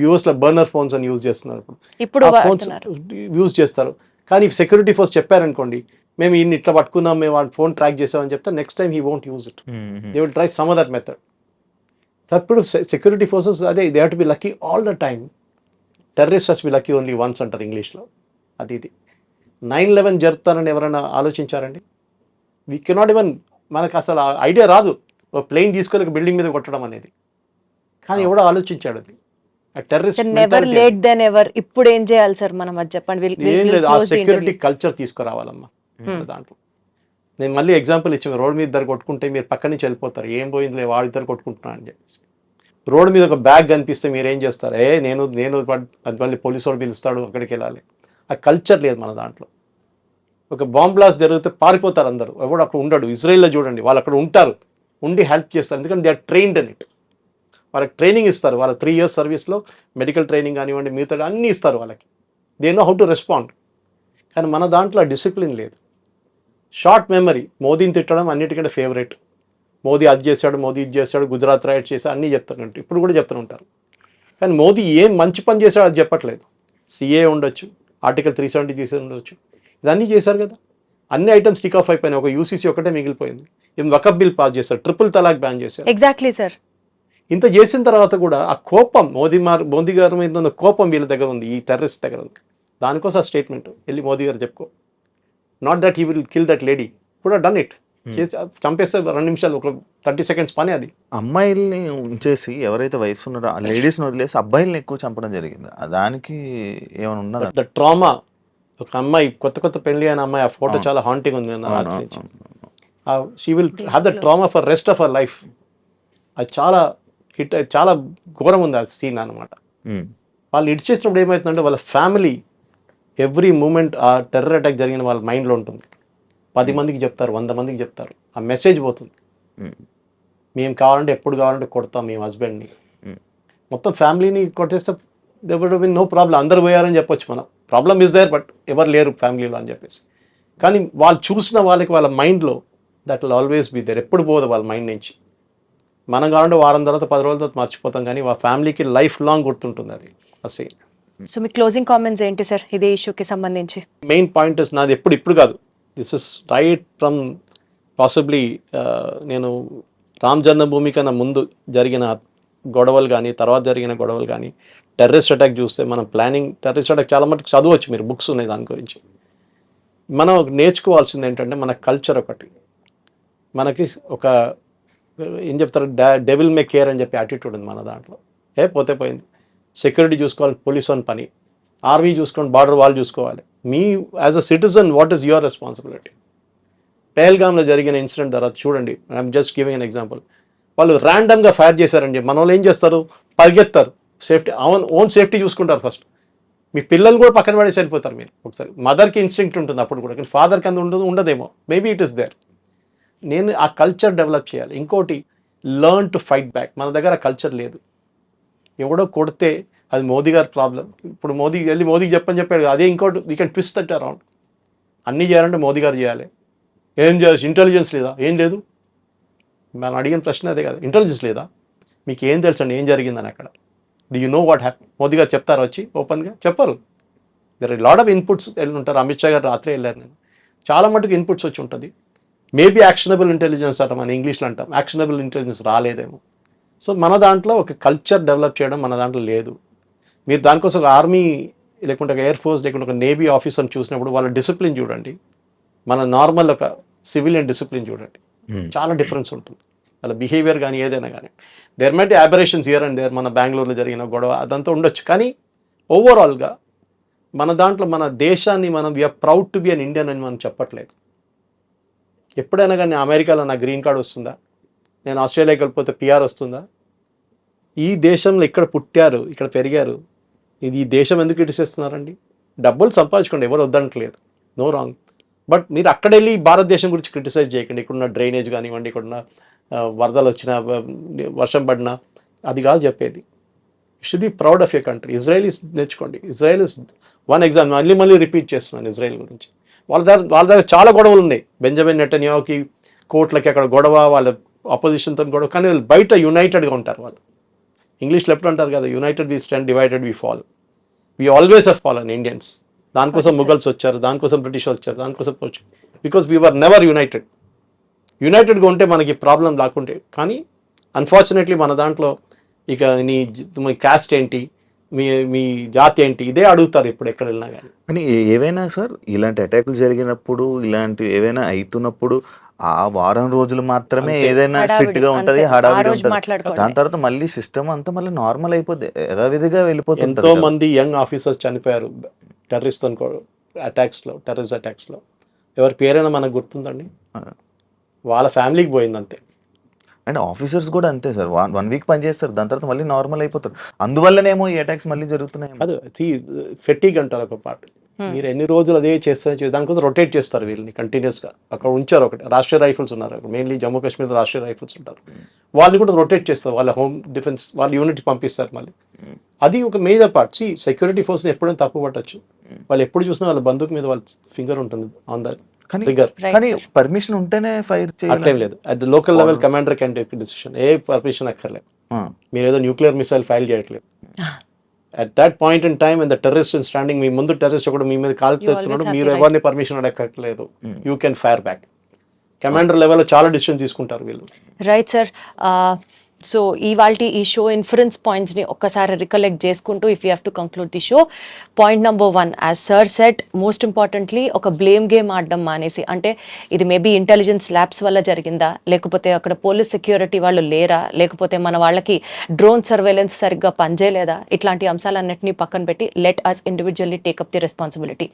US లో బర్నర్ ఫోన్స్ అని యూజ్ చేస్తున్నారు. ఇప్పుడు ఫోన్స్ యూజ్ చేస్తారు, కానీ సెక్యూరిటీ ఫోర్స్ చెప్పారనుకోండి, మేము ఇన్ని ఇట్లా పట్టుకున్నాం, మేము వాడి ఫోన్ ట్రాక్ చేసామని చెప్తే next time he won't use it. They will try some that method. అప్పుడు సెక్యూరిటీ ఫోర్సెస్ అదే, they have to be lucky all the time. Terrorist has B lucky only once అంటారు ఇంగ్లీష్లో. ఇది 9/11 జరుగుతానని ఎవరైనా ఆలోచించారండి? వీ కెనాట్ ఈవెన్, మనకు అసలు idea రాదు ఒక ప్లేన్ తీసుకొని ఒక బిల్డింగ్ మీద కొట్టడం అనేది. కానీ ఎవడో ఆలోచించాడు అది. ఇప్పుడు ఏం చేయాలి సార్ మనం, అది చెప్పండి. ఏం లేదు, ఆ సెక్యూరిటీ కల్చర్ తీసుకురావాలమ్మా దాంట్లో. నేను మళ్ళీ ఎగ్జాంపుల్ ఇచ్చాను, రోడ్ మీద ఇద్దరు కొట్టుకుంటే మీరు పక్క నుంచి వెళ్ళిపోతారు, ఏం పోయిందిలే వాడు ఇద్దరు కొట్టుకుంటున్నా అని చెప్పేసి. రోడ్ మీద ఒక బ్యాగ్ కనిపిస్తే మీరు ఏం చేస్తారు, నేను మళ్ళీ పోలీసు వాడు పిలుస్తాడు అక్కడికి వెళ్ళాలి. ఆ కల్చర్ లేదు మన దాంట్లో. ఒక బాంబ్ బ్లాస్ట్ జరిగితే పారిపోతారు అందరూ, ఎవడు అక్కడ ఉండడు. ఇజ్రాయిల్లో చూడండి, వాళ్ళు అక్కడ ఉంటారు, ఉండి హెల్ప్ చేస్తారు, ఎందుకంటే they are trained in it. వాళ్ళకి ట్రైనింగ్ ఇస్తారు, వాళ్ళ 3 years సర్వీస్లో మెడికల్ ట్రైనింగ్ కానివ్వండి, మిగతా అన్నీ ఇస్తారు వాళ్ళకి. They know how to respond. కానీ మన దాంట్లో డిసిప్లిన్ లేదు, షార్ట్ మెమరీ. మోదీని తిట్టడం అన్నిటికంటే ఫేవరెట్. మోదీ అది చేశాడు, మోదీ ఇది చేశాడు, గుజరాత్ రైట్ చేశాడు, అన్నీ చెప్తారు, ఇప్పుడు కూడా చెప్తూ ఉంటారు. కానీ మోదీ ఏం మంచి పని చేశాడు అది చెప్పట్లేదు. సిఏ ఉండొచ్చు, ఆర్టికల్ 370 చేసి ఉండొచ్చు, ఇదన్నీ చేశారు కదా. అన్ని ఐటమ్స్ టిక్ ఆఫ్ అయిపోయినాయి, ఒక యూసీసీ ఒకటే మిగిలిపోయింది. ఏం వకఫ్ బిల్ పాస్ చేశారు, ట్రిపుల్ తలాక్ బ్యాన్ చేశారు. Exactly sir. ఇంత చేసిన తర్వాత కూడా ఆ కోపం మోదీ గారి మీద ఉన్న కోపం వీళ్ళ దగ్గర ఉంది, ఈ టెర్రరిస్ట్ దగ్గర ఉంది. దానికోసం ఆ స్టేట్మెంట్ వెళ్ళి మోదీ గారు చెప్పుకో, not that he will kill that lady, కూడా డన్ ఇట్. చేసి చంపేస్తే 2 నిమిషాలు, ఒక 30 seconds పని అది. అమ్మాయిల్ని ఉంచేసి ఎవరైతే వైఫ్స్ ఉన్నారో ఆ లేడీస్ని వదిలేసి అబ్బాయిల్ని ఎక్కువ చంపడం జరిగింది. దానికి ఏమైనా ఉన్నదా? The trauma. ఒక అమ్మాయి కొత్త పెళ్లి అయిన అమ్మాయి, ఆ ఫోటో చాలా హాంటింగ్ ఉంది. She will have the trauma for rest of our life. అది చాలా ఘోరం ఉంది ఆ సీన్ అనమాట. వాళ్ళు ఇటు చేసినప్పుడు ఏమవుతుందంటే వాళ్ళ ఫ్యామిలీ ఎవ్రీ మూమెంట్ ఆ టెర్రర్ అటాక్ జరిగిన వాళ్ళ మైండ్లో ఉంటుంది. 10 మందికి చెప్తారు, 100 మందికి చెప్తారు, ఆ మెసేజ్ పోతుంది. మేము కావాలంటే ఎప్పుడు కావాలంటే కొడతాం మేము హస్బెండ్ని. మొత్తం ఫ్యామిలీని కొట్టేస్తే they would been no problem, అందరు పోయారని చెప్పొచ్చు మనం. ప్రాబ్లమ్ ఇస్ దేర్, బట్ ఎవరు లేరు ఫ్యామిలీలో అని చెప్పేసి. కానీ వాళ్ళు చూసిన వాళ్ళ మైండ్లో that will always be there, ఎప్పుడు పోదు వాళ్ళ మైండ్ నుంచి. మనం కావాలంటే వారం తర్వాత 10 రోజుల తర్వాత మర్చిపోతాం, కానీ వాళ్ళ ఫ్యామిలీకి లైఫ్ లాంగ్ గుర్తుంటుంది అది ఆ సీన్. సో మీ క్లోజింగ్ కామెంట్స్ ఏంటి సార్ ఇదే ఇష్యూకి సంబంధించి? మెయిన్ పాయింట్ ఇస్ నాది ఇప్పుడు కాదు, this is right from possibly నేను రామ్ జన్మభూమి కన్నా ముందు జరిగిన గొడవలు కానీ, తర్వాత జరిగిన గొడవలు కానీ, టెర్రరిస్ట్ అటాక్ చూస్తే మనం ప్లానింగ్ టెర్రరిస్ట్ అటాక్ చాలా మటుకు చదవచ్చు, మీరు బుక్స్ ఉన్నాయి దాని గురించి. మనం నేర్చుకోవాల్సింది ఏంటంటే మన కల్చర్ ఒకటి. మనకి ఒక ఏం చెప్తారు, డెవిల్ మే కేర్ అని చెప్పి యాటిట్యూడ్ ఉంది మన దాంట్లో. పోతే పోయింది, సెక్యూరిటీ చూసుకోవాలి పోలీస్ అని పని, ఆర్మీ చూసుకోండి, బార్డర్ వాళ్ళు చూసుకోవాలి. మీ as a citizen what is your responsibility? పెహల్గామ్లో జరిగిన ఇన్సిడెంట్ తర్వాత చూడండి, I'm just giving an example. వాళ్ళు ర్యాండమ్గా ఫైర్ చేశారని చెప్పి మన వాళ్ళు ఏం చేస్తారు, పరిగెత్తారు, సేఫ్టీ ఓన్ సేఫ్టీ చూసుకుంటారు ఫస్ట్. మీ పిల్లలు కూడా పక్కన పడేసి వెళ్ళిపోతారు. మీరు ఒకసారి మదర్కి ఇన్స్టింక్ట్ ఉంటుంది అప్పుడు కూడా, కానీ ఫాదర్కి అంత ఉండదేమో, మేబీ ఇట్ ఇస్ దేర్. నేను ఆ కల్చర్ డెవలప్ చేయాలి. ఇంకోటి, లర్న్ టు ఫైట్ బ్యాక్. మన దగ్గర ఆ కల్చర్ లేదు. ఎవడో కొడితే అది మోదీ గారి ప్రాబ్లం. ఇప్పుడు మోదీకి చెప్పాడు, అదే ఇంకోటి we can twist that around. అన్నీ చేయాలంటే మోదీ గారు చేయాలి. ఏం చేయాలి, ఇంటెలిజెన్స్ లేదా? ఏం లేదు. మనం అడిగిన ప్రశ్న అదే కదా, ఇంటెలిజెన్స్ లేదా? మీకు ఏం తెలుసండి ఏం జరిగిందని అక్కడ? Do you know what happy? Modi garu చెప్తారు వచ్చి ఓపెన్గా? చెప్పరు. There are lot of inputs వెళ్ళి ఉంటారు. అమిత్ షా గారు రాత్రి వెళ్ళారు, నేను చాలా మటుకు ఇన్పుట్స్ వచ్చి ఉంటుంది. మేబీ యాక్షనబుల్ ఇంటెలిజెన్స్ అంటాం, మన ఇంగ్లీష్లో అంటాం, యాక్షనబుల్ ఇంటెలిజెన్స్ రాలేదేమో. సో మన దాంట్లో ఒక కల్చర్ డెవలప్ చేయడం మన దాంట్లో లేదు. మీరు దానికోసం ఒక ఆర్మీ లేకుంటే ఒక ఎయిర్ ఫోర్స్ లేకుంటే ఒక నేవీ ఆఫీసర్ని చూసినప్పుడు వాళ్ళ డిసిప్లిన్ చూడండి, మన నార్మల్ ఒక సివిలియన్ డిసిప్లిన్ చూడండి, చాలా డిఫరెన్స్ ఉంటుంది వాళ్ళ బిహేవియర్ కానీ ఏదైనా కానీ. There might aberrations here and there, మన బెంగళూరులో జరిగిన గొడవ అదంతా ఉండొచ్చు, కానీ ఓవరాల్గా మన దాంట్లో మన దేశాన్ని మనం we are proud to be an Indian అని మనం చెప్పట్లేదు. ఎప్పుడైనా కానీ అమెరికాలో నా గ్రీన్ కార్డ్ వస్తుందా? నేను ఆస్ట్రేలియాకి వెళ్ళిపోతే పిఆర్ వస్తుందా? ఈ దేశంలో ఇక్కడ పుట్టారు, ఇక్కడ పెరిగారు, ఈ దేశం ఎందుకు ఇటుసేస్తున్నారండి? డబ్బులు సంపాదించుకోండి, ఎవరు వద్దనట్లేదు, నో రాంగ్. బట్ మీరు అక్కడ వెళ్ళి భారతదేశం గురించి క్రిటిసైజ్ చేయకండి. ఇక్కడున్న డ్రైనేజ్ కానివ్వండి, ఇక్కడున్న వరదలు వచ్చినా, వర్షం పడినా, అది కాదు చెప్పేది. You should be proud of your country. Israelis నేర్చుకోండి. Israel is one exam. మళ్ళీ రిపీట్ చేస్తున్నాను ఇజ్రాయెల్ గురించి. వాళ్ళ దగ్గర చాలా గొడవలు ఉన్నాయి. బెంజమిన్ నెటన్యాహుకి కోర్టులకి అక్కడ గొడవ, వాళ్ళ అపోజిషన్తో గొడవ, కానీ వాళ్ళు బయట యునైటెడ్గా ఉంటారు. వాళ్ళు ఇంగ్లీష్లో ఎప్పుడు అంటారు కదా, united we stand, divided we fall. We always have fallen Indians. దానికోసం ముఘల్స్ వచ్చారు, దానికోసం బ్రిటిష్ వచ్చారు, దానికోసం బికాస్ వీ వర్ నెవర్ యునైటెడ్గా ఉంటే మనకి ప్రాబ్లం లేకుంటే. కానీ అన్ఫార్చునేట్లీ మన దాంట్లో ఇక మీ క్యాస్ట్ ఏంటి, మీ జాతి ఏంటి, ఇదే అడుగుతారు ఇప్పుడు ఎక్కడ వెళ్ళినా కానీ. కానీ ఏవైనా సార్ ఇలాంటి అటాకులు జరిగినప్పుడు, ఇలాంటి ఏవైనా అవుతున్నప్పుడు ఆ వారం రోజులు మాత్రమే ఏదైనా స్ట్రిక్ట్ గా ఉంటది, హడావిడి ఉంటది. దాని తర్వాత మళ్ళీ సిస్టమ్ అంతా మళ్ళీ నార్మల్ అయిపోద్ది, యథావిధిగా వెళ్ళిపోతుంది. ఎంతో మంది యంగ్ ఆఫీసర్స్ చనిపోయారు టెర్రరిస్ట్ అటాక్స్లో. ఎవరి పేరైనా మనకు గుర్తుందండి? వాళ్ళ ఫ్యామిలీకి పోయింది అంతే. అండ్ ఆఫీసర్స్ కూడా అంతే సార్, 1 వీక్ పని చేస్తారు, దాని తర్వాత మళ్ళీ నార్మల్ అయిపోతారు. అందువల్లనేమో ఈ అటాక్స్ మళ్ళీ జరుగుతున్నాయి. అది ఫెటిగ్ అంటారు ఒక పార్ట్. మీరు ఎన్ని రోజులు అదే చేస్తారు, దానికోసం రొటేట్ చేస్తారు వీళ్ళని కంటిన్యూస్గా. అక్కడ ఉంచారు ఒకటి రాష్ట్రీయ రైఫిల్స్ ఉన్నారు, మెయిన్లీ జమ్మూ కాశ్మీర్ రాష్ట్రీయ రైఫిల్స్ ఉంటారు, వాళ్ళు కూడా రొటేట్ చేస్తారు, వాళ్ళ హోమ్ డిఫెన్స్ వాళ్ళ యూనిట్ పంపిస్తారు మళ్ళీ. అది ఒక మేజర్ పార్ట్. సెక్యూరిటీ ఫోర్స్ని ఎప్పుడైనా తప్పు పట్టచ్చు, వాళ్ళు ఎప్పుడు చూసినా వాళ్ళ బందూక్ మీద వాళ్ళ ఫింగర్ ఉంటుంది ఆన్ ద ట్రిగర్. కానీ పర్మిషన్ ఉంటేనే ఫైర్ అట్లేం లేదు, at the local level commander can take decision. ఏ పర్మిషన్ అక్కర్లేదు, మీరు ఏదో న్యూక్లియర్ మిసైల్ ఫైల్ చేయట్లేదు. At that point in time and the terrorist standing, మీ ముందు టెర్రరిస్ట్ ఒకటి మీ మీద కాల్ తెస్తున్నాడు, మీరు ఎవరిని పర్మిషన్ అడగట్లేదు, you can fire back. Commander లెవెల్లో చాలా డిసిషన్ తీసుకుంటారు వీళ్ళు. Right sir. సో ఇవాల్టి ఈ షో ఇన్ఫరెన్స్ పాయింట్స్ని ఒక్కసారి రికలెక్ట్ చేసుకుంటూ if you have to conclude the show, point number 1 as sir set, most importantly ఒక బ్లేమ్ గేమ్ ఆడడం మానేసి, అంటే ఇది మేబీ ఇంటెలిజెన్స్ ల్యాబ్స్ వల్ల జరిగిందా, లేకపోతే అక్కడ పోలీస్ సెక్యూరిటీ వాళ్ళు లేరా, లేకపోతే మన వాళ్ళకి డ్రోన్ సర్వేలెన్స్ సరిగ్గా పనిచేయలేదా, ఇట్లాంటి అంశాలన్నింటినీ పక్కన పెట్టి let us individually take up the responsibility.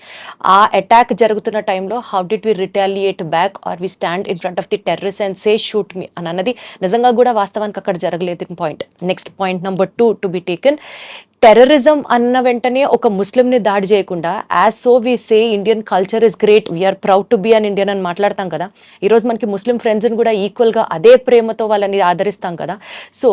ఆ అటాక్ జరుగుతున్న టైంలో how did we retaliate back or we stand in front of the terrorist and say shoot me అని అన్నది నిజంగా కూడా వాస్తవానికి అక్కడ జరగలేదు point. Next point number 2 to be taken, terrorism అన్న వెంటనే ఒక ముస్లింని దాడి చేయకుండా as so we say Indian culture is great, we're proud to be an Indian అని మాట్లాడతాం కదా. ఈరోజు మనకి ముస్లిం ఫ్రెండ్స్ని కూడా ఈక్వల్గా అదే ప్రేమతో వాళ్ళని ఆదరిస్తాం కదా. So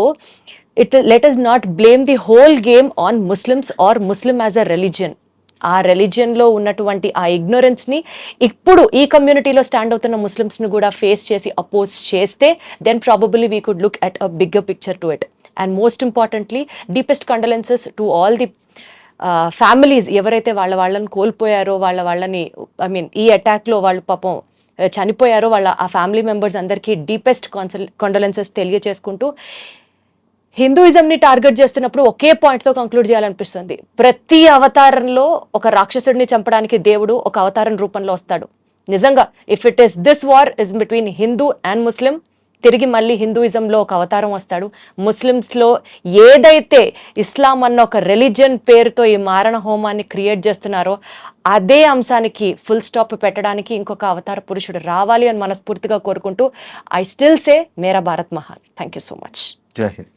let us not blame the whole game on Muslims or Muslim as a religion. ఆ రిలీజియన్లో ఉన్నటువంటి ఆ ఇగ్నోరెన్స్ని ఇప్పుడు ఈ కమ్యూనిటీలో స్టాండ్ అవుతున్న ముస్లిమ్స్ని కూడా ఫేస్ చేసి అపోజ్ చేస్తే then probably we could look at a bigger picture to it. And most importantly deepest condolences to all the families ఎవరైతే వాళ్ళని కోల్పోయారో, వాళ్ళని ఐ మీన్ ఈ అటాక్లో వాళ్ళు పాపం చనిపోయారో, ఆ ఫ్యామిలీ మెంబర్స్ అందరికీ డీపెస్ట్ కండోలెన్సెస్ తెలియచేసుకుంటూ, హిందూయిజంని టార్గెట్ చేస్తున్నప్పుడు ఒకే పాయింట్తో కంక్లూడ్ చేయాలనిపిస్తుంది. ప్రతి అవతారంలో ఒక రాక్షసుడిని చంపడానికి దేవుడు ఒక అవతారం రూపంలో వస్తాడు. నిజంగా if it is this war is between Hindu and Muslim, తిరిగి మళ్ళీ హిందూయిజంలో ఒక అవతారం వస్తాడు. ముస్లిమ్స్లో ఏదైతే ఇస్లాం అన్న ఒక రిలీజియన్ పేరుతో ఈ మారణ హోమాన్ని క్రియేట్ చేస్తున్నారో అదే అంశానికి ఫుల్ స్టాప్ పెట్టడానికి ఇంకొక అవతార పురుషుడు రావాలి అని మనస్ఫూర్తిగా కోరుకుంటూ, ఐ స్టిల్ సే మేరా భారత్ మహాన్. Thank you so much. జై హింద్.